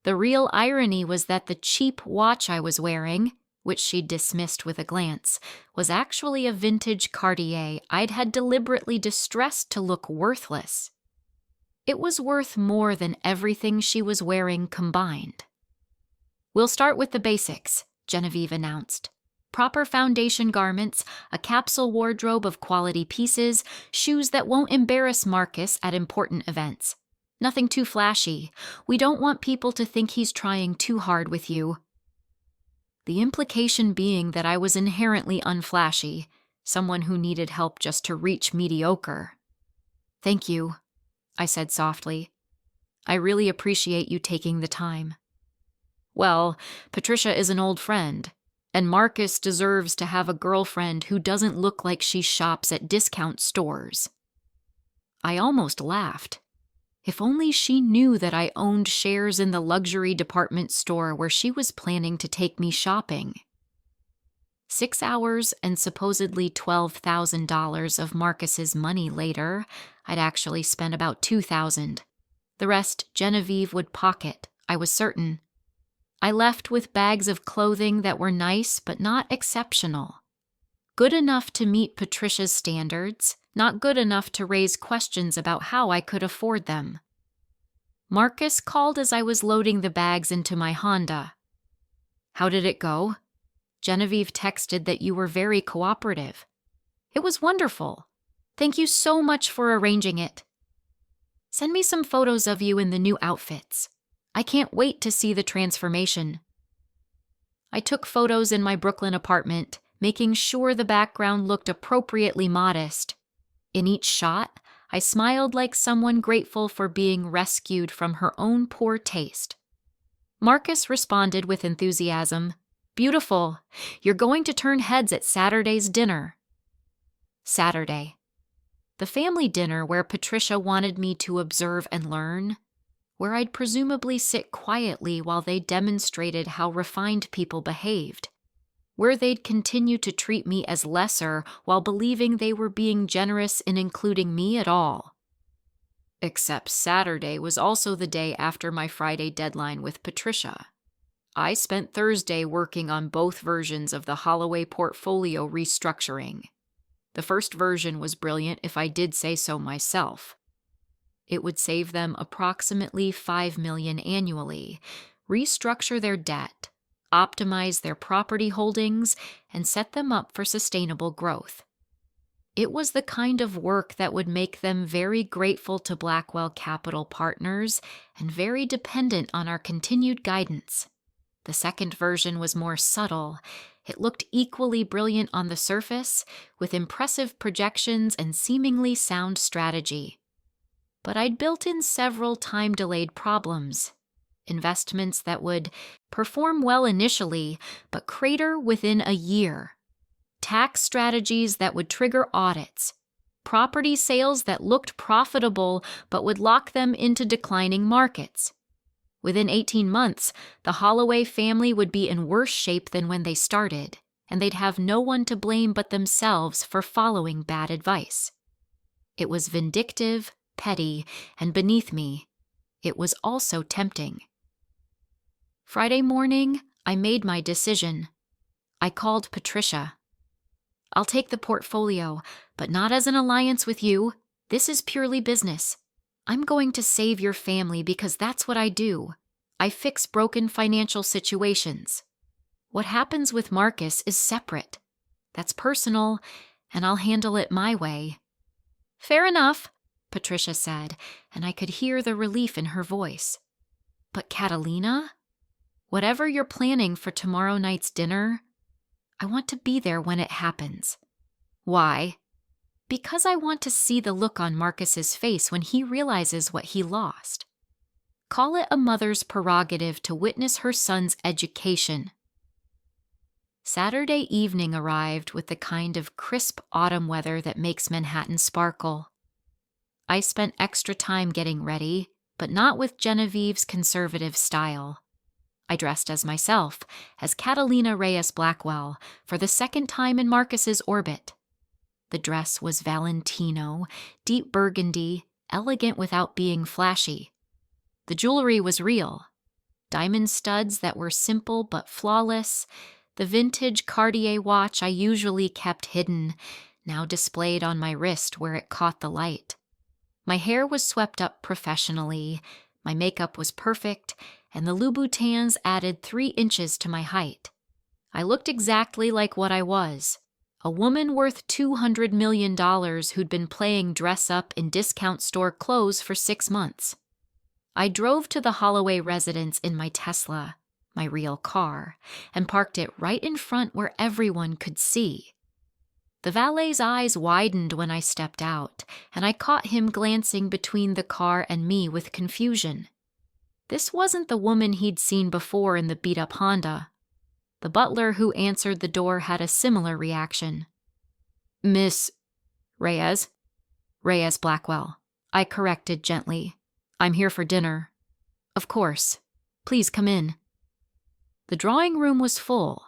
The real irony was that the cheap watch I was wearing, which she dismissed with a glance, was actually a vintage Cartier I'd had deliberately distressed to look worthless. It was worth more than everything she was wearing combined. "We'll start with the basics," Genevieve announced. "Proper foundation garments, a capsule wardrobe of quality pieces, shoes that won't embarrass Marcus at important events. Nothing too flashy. We don't want people to think he's trying too hard with you." The implication being that I was inherently unflashy, someone who needed help just to reach mediocre. "Thank you," I said softly. "I really appreciate you taking the time." "Well, Patricia is an old friend, and Marcus deserves to have a girlfriend who doesn't look like she shops at discount stores." I almost laughed. If only she knew that I owned shares in the luxury department store where she was planning to take me shopping. 6 hours and supposedly $12,000 of Marcus's money later, I'd actually spent about $2,000. The rest Genevieve would pocket, I was certain. I left with bags of clothing that were nice but not exceptional. Good enough to meet Patricia's standards, not good enough to raise questions about how I could afford them. Marcus called as I was loading the bags into my Honda. "How did it go?" "Genevieve texted that you were very cooperative." "It was wonderful. Thank you so much for arranging it. Send me some photos of you in the new outfits. I can't wait to see the transformation." I took photos in my Brooklyn apartment, making sure the background looked appropriately modest. In each shot, I smiled like someone grateful for being rescued from her own poor taste. Marcus responded with enthusiasm. "Beautiful. You're going to turn heads at Saturday's dinner." Saturday. The family dinner where Patricia wanted me to observe and learn, where I'd presumably sit quietly while they demonstrated how refined people behaved, where they'd continue to treat me as lesser while believing they were being generous in including me at all. Except Saturday was also the day after my Friday deadline with Patricia. I spent Thursday working on both versions of the Holloway portfolio restructuring. The first version was brilliant if I did say so myself. It would save them approximately $5 million annually, restructure their debt, optimize their property holdings, and set them up for sustainable growth. It was the kind of work that would make them very grateful to Blackwell Capital Partners and very dependent on our continued guidance. The second version was more subtle. It looked equally brilliant on the surface, with impressive projections and seemingly sound strategy. But I'd built in several time-delayed problems. Investments that would perform well initially, but crater within a year. Tax strategies that would trigger audits. Property sales that looked profitable but would lock them into declining markets. Within 18 months, the Holloway family would be in worse shape than when they started, and they'd have no one to blame but themselves for following bad advice. It was vindictive, petty, and beneath me. It was also tempting. Friday morning, I made my decision. I called Patricia. "I'll take the portfolio, but not as an alliance with you. This is purely business. I'm going to save your family because that's what I do. I fix broken financial situations. What happens with Marcus is separate. That's personal, and I'll handle it my way." "Fair enough," Patricia said, and I could hear the relief in her voice. "But Catalina? Whatever you're planning for tomorrow night's dinner, I want to be there when it happens. Why? Because I want to see the look on Marcus's face when he realizes what he lost. Call it a mother's prerogative to witness her son's education. Saturday evening arrived with the kind of crisp autumn weather that makes Manhattan sparkle. I spent extra time getting ready, but not with Genevieve's conservative style. I dressed as myself, as Catalina Reyes Blackwell, for the second time in Marcus's orbit. The dress was Valentino, deep burgundy, elegant without being flashy. The jewelry was real. Diamond studs that were simple but flawless, the vintage Cartier watch I usually kept hidden, now displayed on my wrist where it caught the light. My hair was swept up professionally, my makeup was perfect, and the Louboutins added 3 inches to my height. I looked exactly like what I was, a woman worth $200 million who'd been playing dress-up in discount store clothes for 6 months. I drove to the Holloway residence in my Tesla, my real car, and parked it right in front where everyone could see. The valet's eyes widened when I stepped out, and I caught him glancing between the car and me with confusion. This wasn't the woman he'd seen before in the beat-up Honda. The butler who answered the door had a similar reaction. "Miss Reyes Blackwell," I corrected gently. "I'm here for dinner." "Of course. Please come in." The drawing room was full,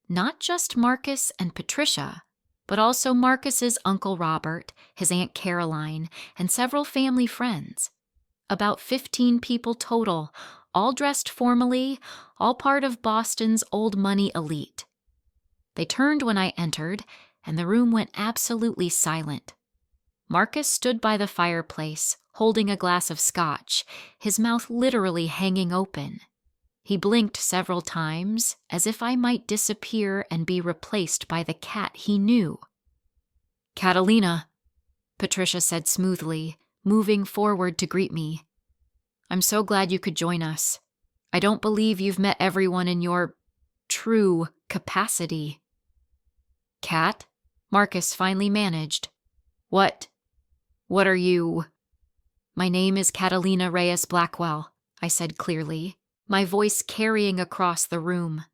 not just Marcus and Patricia, but also Marcus's Uncle Robert, his Aunt Caroline, and several family friends. About 15 people total, all dressed formally, all part of Boston's old money elite. They turned when I entered, and the room went absolutely silent. Marcus stood by the fireplace, holding a glass of scotch, his mouth literally hanging open. He blinked several times, as if I might disappear and be replaced by the cat he knew. "Catalina," Patricia said smoothly, moving forward to greet me. "I'm so glad you could join us. I don't believe you've met everyone in your true capacity." "Cat?" Marcus finally managed. What are you?" "My name is Catalina Reyes Blackwell," I said clearly, my voice carrying across the room.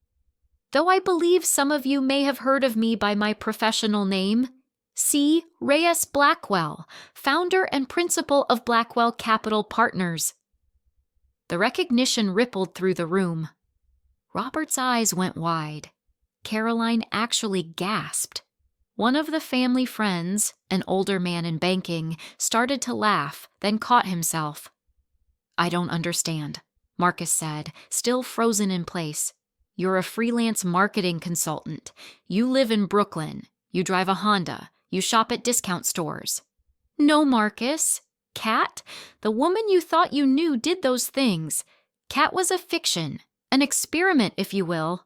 "Though I believe some of you may have heard of me by my professional name, C. Reyes Blackwell, founder and principal of Blackwell Capital Partners." The recognition rippled through the room. Robert's eyes went wide. Caroline actually gasped. One of the family friends, an older man in banking, started to laugh, then caught himself. "I don't understand," Marcus said, still frozen in place. "You're a freelance marketing consultant. You live in Brooklyn. You drive a Honda. You shop at discount stores." "No, Marcus. Kat, the woman you thought you knew, did those things. Kat was a fiction, an experiment, if you will."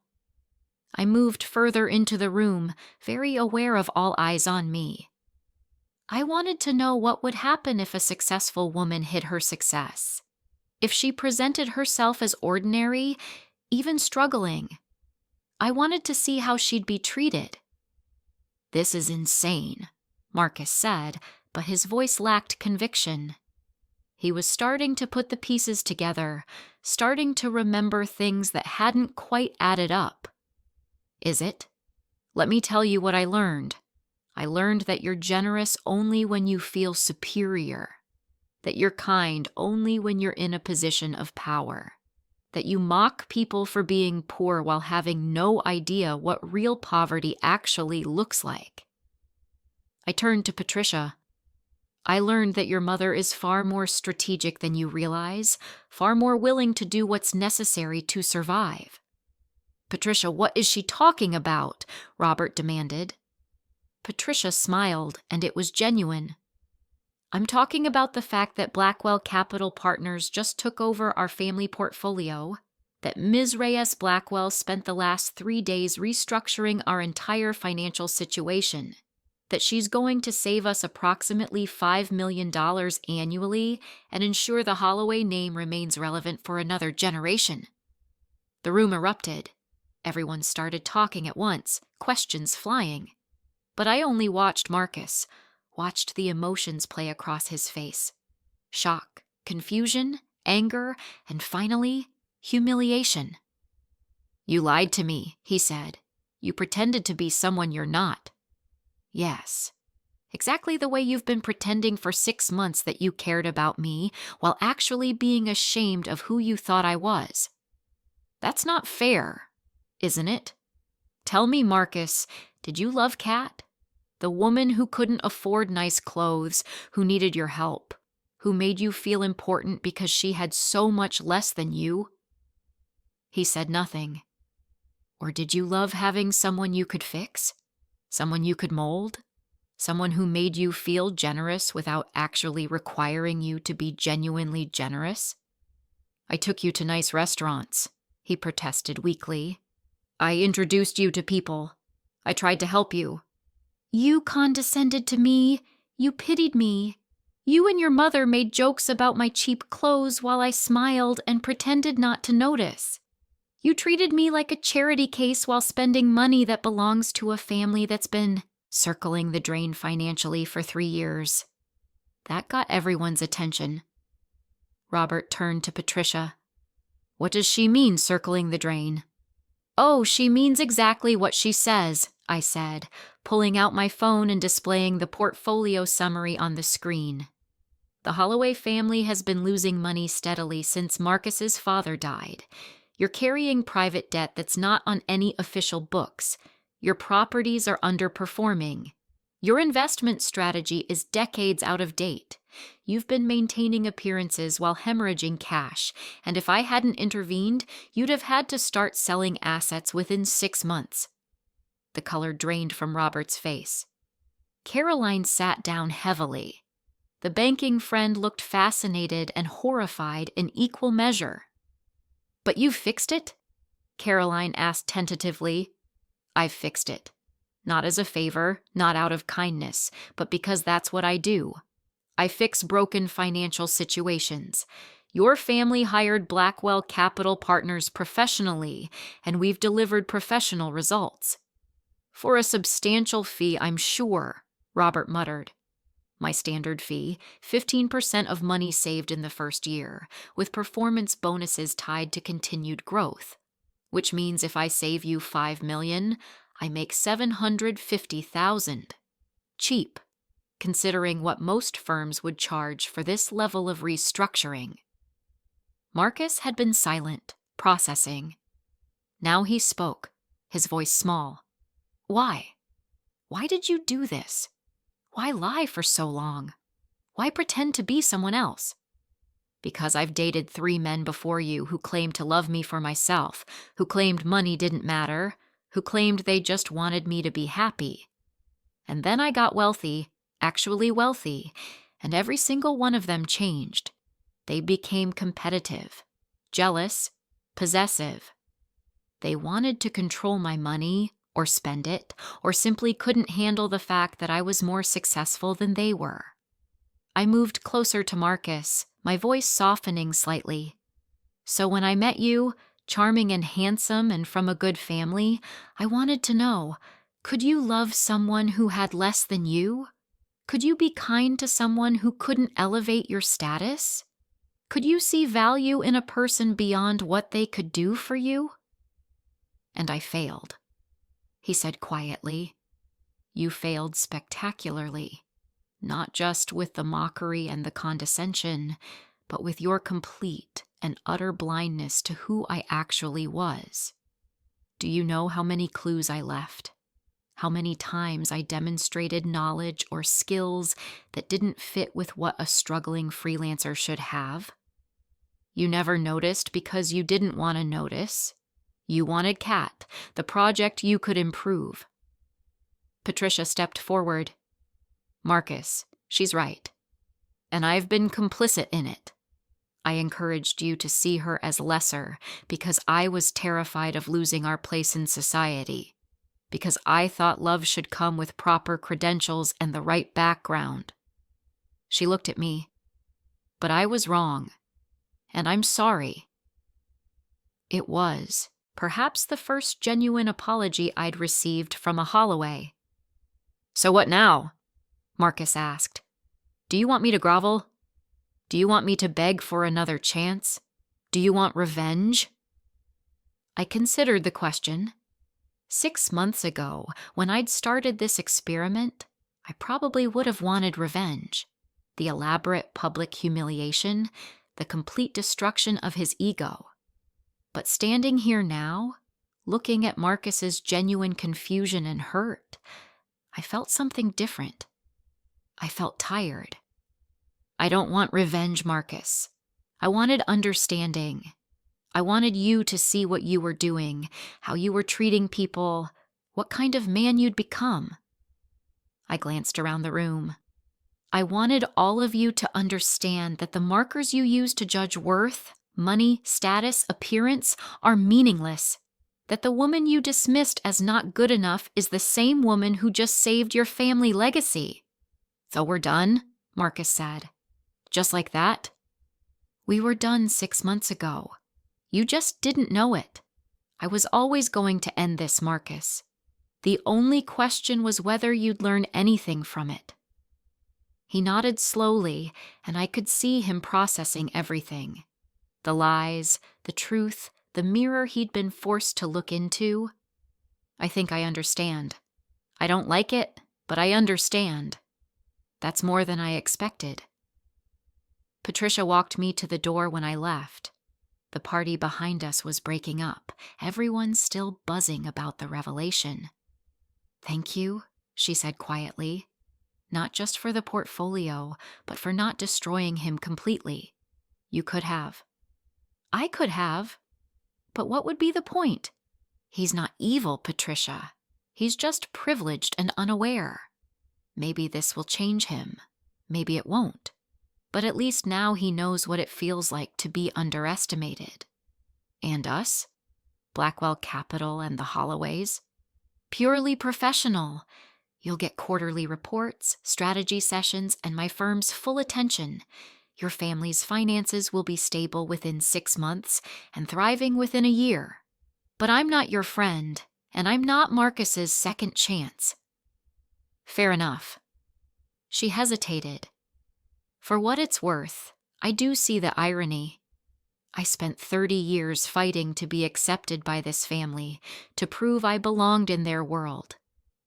I moved further into the room, very aware of all eyes on me. I wanted to know what would happen if a successful woman hid her success. If she presented herself as ordinary, even struggling. I wanted to see how she'd be treated. "This is insane," Marcus said, but his voice lacked conviction. He was starting to put the pieces together, starting to remember things that hadn't quite added up. "Is it? Let me tell you what I learned. I learned that you're generous only when you feel superior, that you're kind only when you're in a position of power, that you mock people for being poor while having no idea what real poverty actually looks like." I turned to Patricia. "I learned that your mother is far more strategic than you realize, far more willing to do what's necessary to survive." "Patricia, what is she talking about?" Robert demanded. Patricia smiled, and it was genuine. "I'm talking about the fact that Blackwell Capital Partners just took over our family portfolio, that Ms. Reyes Blackwell spent the last 3 days restructuring our entire financial situation, that she's going to save us approximately $5 million annually and ensure the Holloway name remains relevant for another generation." The room erupted. Everyone started talking at once, questions flying. But I only watched Marcus, watched the emotions play across his face. Shock, confusion, anger, and finally, humiliation. "You lied to me," he said. "You pretended to be someone you're not." "Yes. Exactly the way you've been pretending for 6 months that you cared about me while actually being ashamed of who you thought I was. That's not fair, isn't it? Tell me, Marcus, did you love Kat? The woman who couldn't afford nice clothes, who needed your help, who made you feel important because she had so much less than you?" He said nothing. "Or did you love having someone you could fix? Someone you could mold? Someone who made you feel generous without actually requiring you to be genuinely generous? I took you to nice restaurants," he protested weakly. "I introduced you to people. I tried to help you." "You condescended to me. You pitied me. You and your mother made jokes about my cheap clothes while I smiled and pretended not to notice. You treated me like a charity case while spending money that belongs to a family that's been circling the drain financially for 3 years. That got everyone's attention." Robert turned to Patricia. "What does she mean, circling the drain?" "Oh, she means exactly what she says," I said, pulling out my phone and displaying the portfolio summary on the screen. "The Holloway family has been losing money steadily since Marcus's father died. You're carrying private debt that's not on any official books. Your properties are underperforming. Your investment strategy is decades out of date. You've been maintaining appearances while hemorrhaging cash, and if I hadn't intervened, you'd have had to start selling assets within 6 months. The color drained from Robert's face. Caroline sat down heavily. The banking friend looked fascinated and horrified in equal measure. "But you fixed it?" Caroline asked tentatively. "I've fixed it. Not as a favor, not out of kindness, but because that's what I do. I fix broken financial situations. Your family hired Blackwell Capital Partners professionally, and we've delivered professional results." "For a substantial fee, I'm sure," Robert muttered. "My standard fee, 15% of money saved in the first year, with performance bonuses tied to continued growth. Which means if I save you $5 million, I make $750,000. Cheap, considering what most firms would charge for this level of restructuring." Marcus had been silent, processing. Now he spoke, his voice small. "Why? Why did you do this? Why lie for so long? Why pretend to be someone else?" "Because I've dated 3 men before you who claimed to love me for myself, who claimed money didn't matter, who claimed they just wanted me to be happy. And then I got wealthy, actually wealthy, and every single one of them changed. They became competitive, jealous, possessive. They wanted to control my money, or spend it, or simply couldn't handle the fact that I was more successful than they were." I moved closer to Marcus, my voice softening slightly. "So when I met you, charming and handsome and from a good family, I wanted to know, could you love someone who had less than you? Could you be kind to someone who couldn't elevate your status? Could you see value in a person beyond what they could do for you?" "And I failed," he said quietly. "You failed spectacularly. Not just with the mockery and the condescension, but with your complete and utter blindness to who I actually was. Do you know how many clues I left? How many times I demonstrated knowledge or skills that didn't fit with what a struggling freelancer should have? You never noticed because you didn't want to notice. You wanted Kat, the project you could improve." Patricia stepped forward. "Marcus, she's right. And I've been complicit in it. I encouraged you to see her as lesser because I was terrified of losing our place in society, because I thought love should come with proper credentials and the right background." She looked at me. "But I was wrong, and I'm sorry." It was perhaps the first genuine apology I'd received from a Holloway. "So what now?" Marcus asked. "Do you want me to grovel? Do you want me to beg for another chance? Do you want revenge?" I considered the question. 6 months ago, when I'd started this experiment, I probably would have wanted revenge. The elaborate public humiliation, the complete destruction of his ego. But standing here now, looking at Marcus's genuine confusion and hurt, I felt something different. I felt tired. "I don't want revenge, Marcus. I wanted understanding. I wanted you to see what you were doing, how you were treating people, what kind of man you'd become." I glanced around the room. "I wanted all of you to understand that the markers you use to judge worth, money, status, appearance are meaningless. That the woman you dismissed as not good enough is the same woman who just saved your family legacy." "So we're done?" Marcus said. "Just like that?" "We were done 6 months ago. You just didn't know it. I was always going to end this, Marcus. The only question was whether you'd learn anything from it." He nodded slowly, and I could see him processing everything. The lies, the truth, the mirror he'd been forced to look into. "I think I understand. I don't like it, but I understand. That's more than I expected." Patricia walked me to the door when I left. The party behind us was breaking up, everyone still buzzing about the revelation. "Thank you," she said quietly. "Not just for the portfolio, but for not destroying him completely. You could have." "I could have. But what would be the point? He's not evil, Patricia. He's just privileged and unaware. Maybe this will change him. Maybe it won't. But at least now he knows what it feels like to be underestimated. And us? Blackwell Capital and the Holloways? Purely professional. You'll get quarterly reports, strategy sessions, and my firm's full attention. Your family's finances will be stable within 6 months and thriving within a year. But I'm not your friend, and I'm not Marcus's second chance." "Fair enough." She hesitated. "For what it's worth, I do see the irony. I spent 30 years fighting to be accepted by this family, to prove I belonged in their world.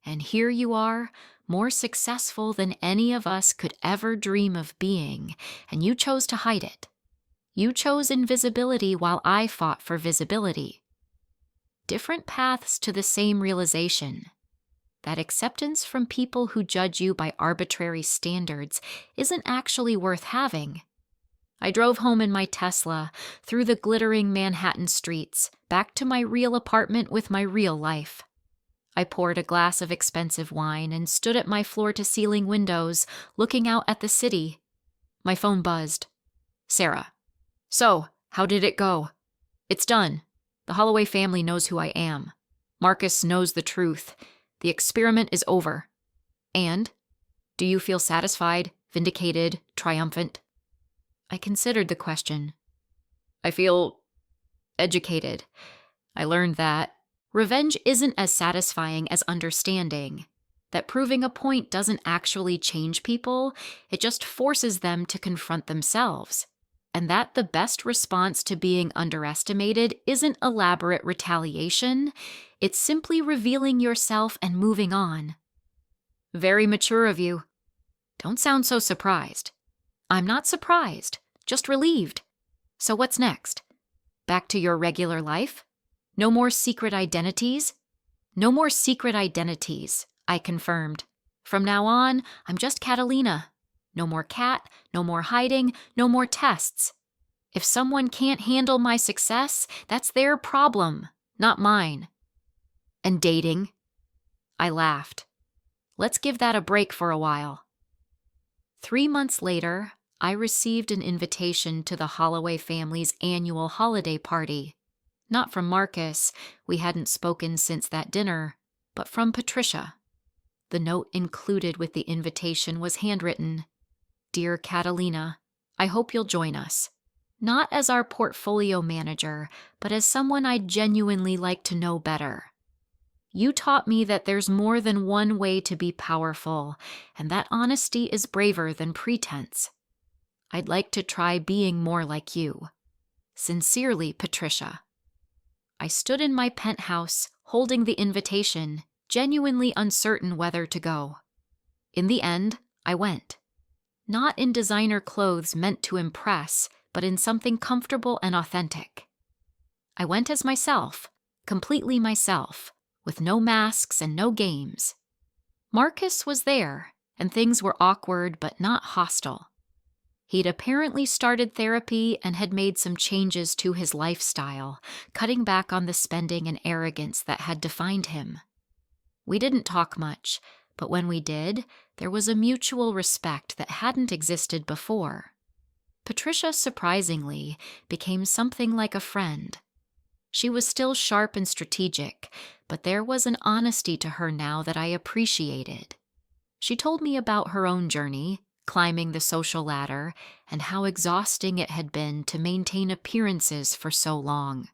And here you are, more successful than any of us could ever dream of being, and you chose to hide it. You chose invisibility while I fought for visibility. Different paths to the same realization. That acceptance from people who judge you by arbitrary standards isn't actually worth having." I drove home in my Tesla, through the glittering Manhattan streets, back to my real apartment with my real life. I poured a glass of expensive wine and stood at my floor-to-ceiling windows, looking out at the city. My phone buzzed. "Sarah. So, how did it go?" "It's done. The Holloway family knows who I am. Marcus knows the truth. The experiment is over. And? Do you feel satisfied, vindicated, triumphant?" I considered the question. "I feel educated. I learned that revenge isn't as satisfying as understanding, that proving a point doesn't actually change people, it just forces them to confront themselves, and that the best response to being underestimated isn't elaborate retaliation, it's simply revealing yourself and moving on." "Very mature of you." "Don't sound so surprised." "I'm not surprised, just relieved. So what's next? Back to your regular life? No more secret identities?" "No more secret identities," I confirmed. "From now on, I'm just Catalina. No more cat, no more hiding, no more tests. If someone can't handle my success, that's their problem, not mine." "And dating?" I laughed. "Let's give that a break for a while." 3 months later, I received an invitation to the Holloway family's annual holiday party. Not from Marcus, we hadn't spoken since that dinner, but from Patricia. The note included with the invitation was handwritten. "Dear Catalina, I hope you'll join us. Not as our portfolio manager, but as someone I'd genuinely like to know better. You taught me that there's more than one way to be powerful, and that honesty is braver than pretense. I'd like to try being more like you. Sincerely, Patricia. I stood in my penthouse, holding the invitation, genuinely uncertain whether to go. In the end, I went. Not in designer clothes meant to impress, but in something comfortable and authentic. I went as myself, completely myself, with no masks and no games. Marcus was there, and things were awkward but not hostile. He'd apparently started therapy and had made some changes to his lifestyle, cutting back on the spending and arrogance that had defined him. We didn't talk much, but when we did, there was a mutual respect that hadn't existed before. Patricia, surprisingly, became something like a friend. She was still sharp and strategic, but there was an honesty to her now that I appreciated. She told me about her own journey, climbing the social ladder, and how exhausting it had been to maintain appearances for so long.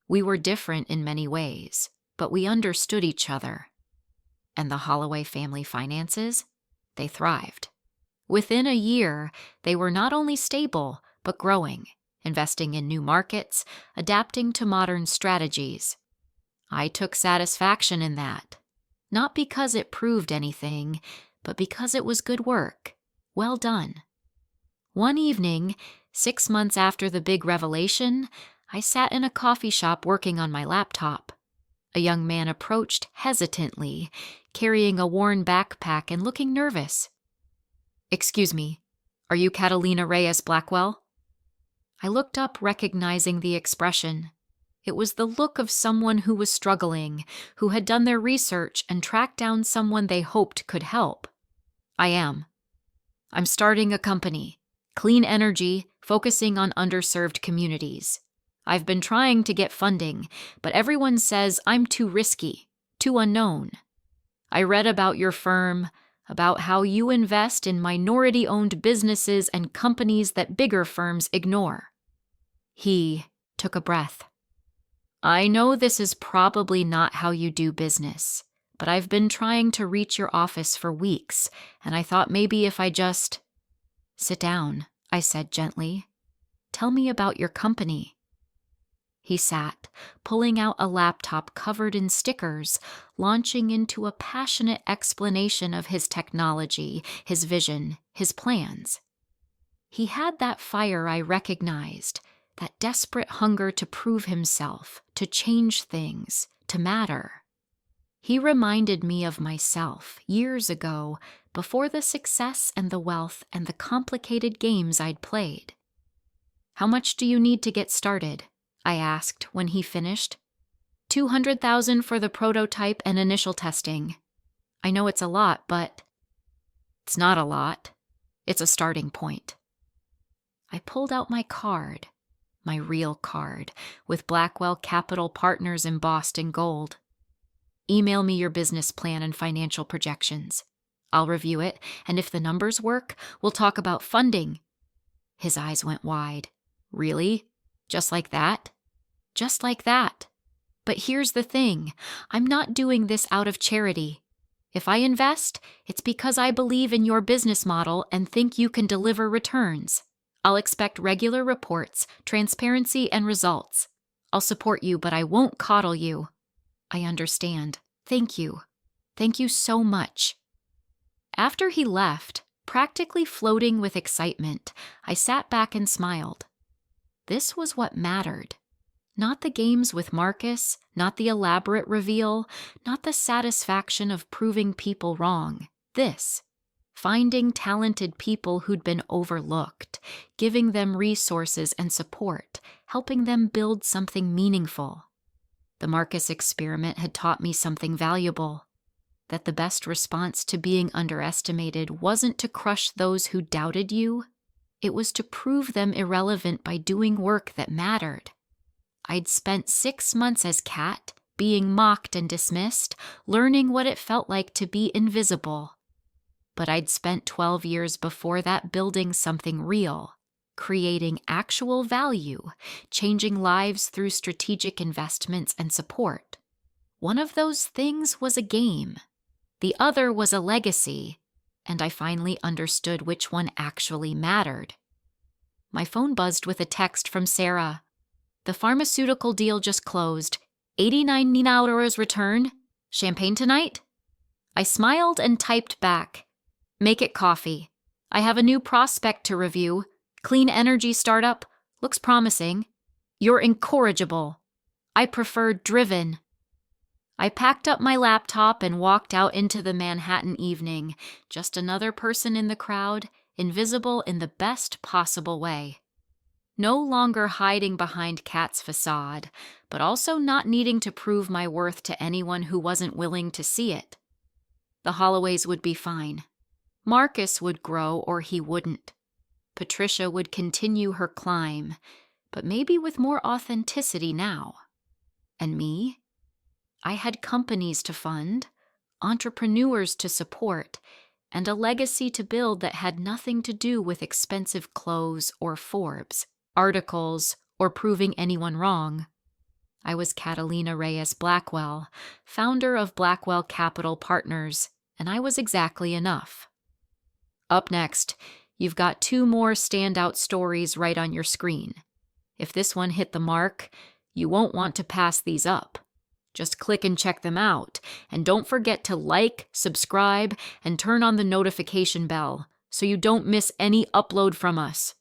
We were different in many ways, but we understood each other. And the Holloway family finances? They thrived. Within a year, they were not only stable, but growing, investing in new markets, adapting to modern strategies. I took satisfaction in that, not because it proved anything, but because it was good work, well done. One evening, 6 months after the big revelation, I sat in a coffee shop working on my laptop. A young man approached hesitantly, carrying a worn backpack and looking nervous. "Excuse me, are you Catalina Reyes Blackwell?" I looked up, recognizing the expression. It was the look of someone who was struggling, who had done their research and tracked down someone they hoped could help. "I am. I'm starting a company, clean energy, focusing on underserved communities. I've been trying to get funding, but everyone says I'm too risky, too unknown. I read about your firm, about how you invest in minority-owned businesses and companies that bigger firms ignore." He took a breath. "I know this is probably not how you do business, but I've been trying to reach your office for weeks, and I thought maybe if I just—" "Sit down," I said gently. "Tell me about your company." He sat, pulling out a laptop covered in stickers, launching into a passionate explanation of his technology, his vision, his plans. He had that fire I recognized, that desperate hunger to prove himself, to change things, to matter. He reminded me of myself years ago, before the success and the wealth and the complicated games I'd played. "How much do you need to get started?" I asked when he finished. $200,000 for the prototype and initial testing. I know it's a lot, but it's not a lot. It's a starting point. I pulled out my card, my real card, with Blackwell Capital Partners embossed in gold. "Email me your business plan and financial projections. I'll review it, and if the numbers work, we'll talk about funding." His eyes went wide. "Really? Just like that?" "Just like that. But here's the thing. I'm not doing this out of charity. If I invest, it's because I believe in your business model and think you can deliver returns. I'll expect regular reports, transparency, and results. I'll support you, but I won't coddle you." "I understand. Thank you. Thank you so much." After he left, practically floating with excitement, I sat back and smiled. This was what mattered. Not the games with Marcus, not the elaborate reveal, not the satisfaction of proving people wrong. This, finding talented people who'd been overlooked, giving them resources and support, helping them build something meaningful. The Marcus experiment had taught me something valuable, that the best response to being underestimated wasn't to crush those who doubted you. It was to prove them irrelevant by doing work that mattered. I'd spent 6 months as Kat, being mocked and dismissed, learning what it felt like to be invisible. But I'd spent 12 years before that building something real, creating actual value, changing lives through strategic investments and support. One of those things was a game. The other was a legacy, and I finally understood which one actually mattered. My phone buzzed with a text from Sarah. The pharmaceutical deal just closed. $89 return. Champagne tonight? I smiled and typed back. Make it coffee. I have a new prospect to review. Clean energy startup. Looks promising. You're incorrigible. I prefer driven. I packed up my laptop and walked out into the Manhattan evening, just another person in the crowd, invisible in the best possible way. No longer hiding behind Kat's facade, but also not needing to prove my worth to anyone who wasn't willing to see it. The Holloways would be fine. Marcus would grow or he wouldn't. Patricia would continue her climb, but maybe with more authenticity now. And me? I had companies to fund, entrepreneurs to support, and a legacy to build that had nothing to do with expensive clothes or Forbes, articles, or proving anyone wrong. I was Catalina Reyes Blackwell, founder of Blackwell Capital Partners, and I was exactly enough. Up next, you've got 2 more standout stories right on your screen. If this one hit the mark, you won't want to pass these up. Just click and check them out, and don't forget to like, subscribe, and turn on the notification bell so you don't miss any upload from us.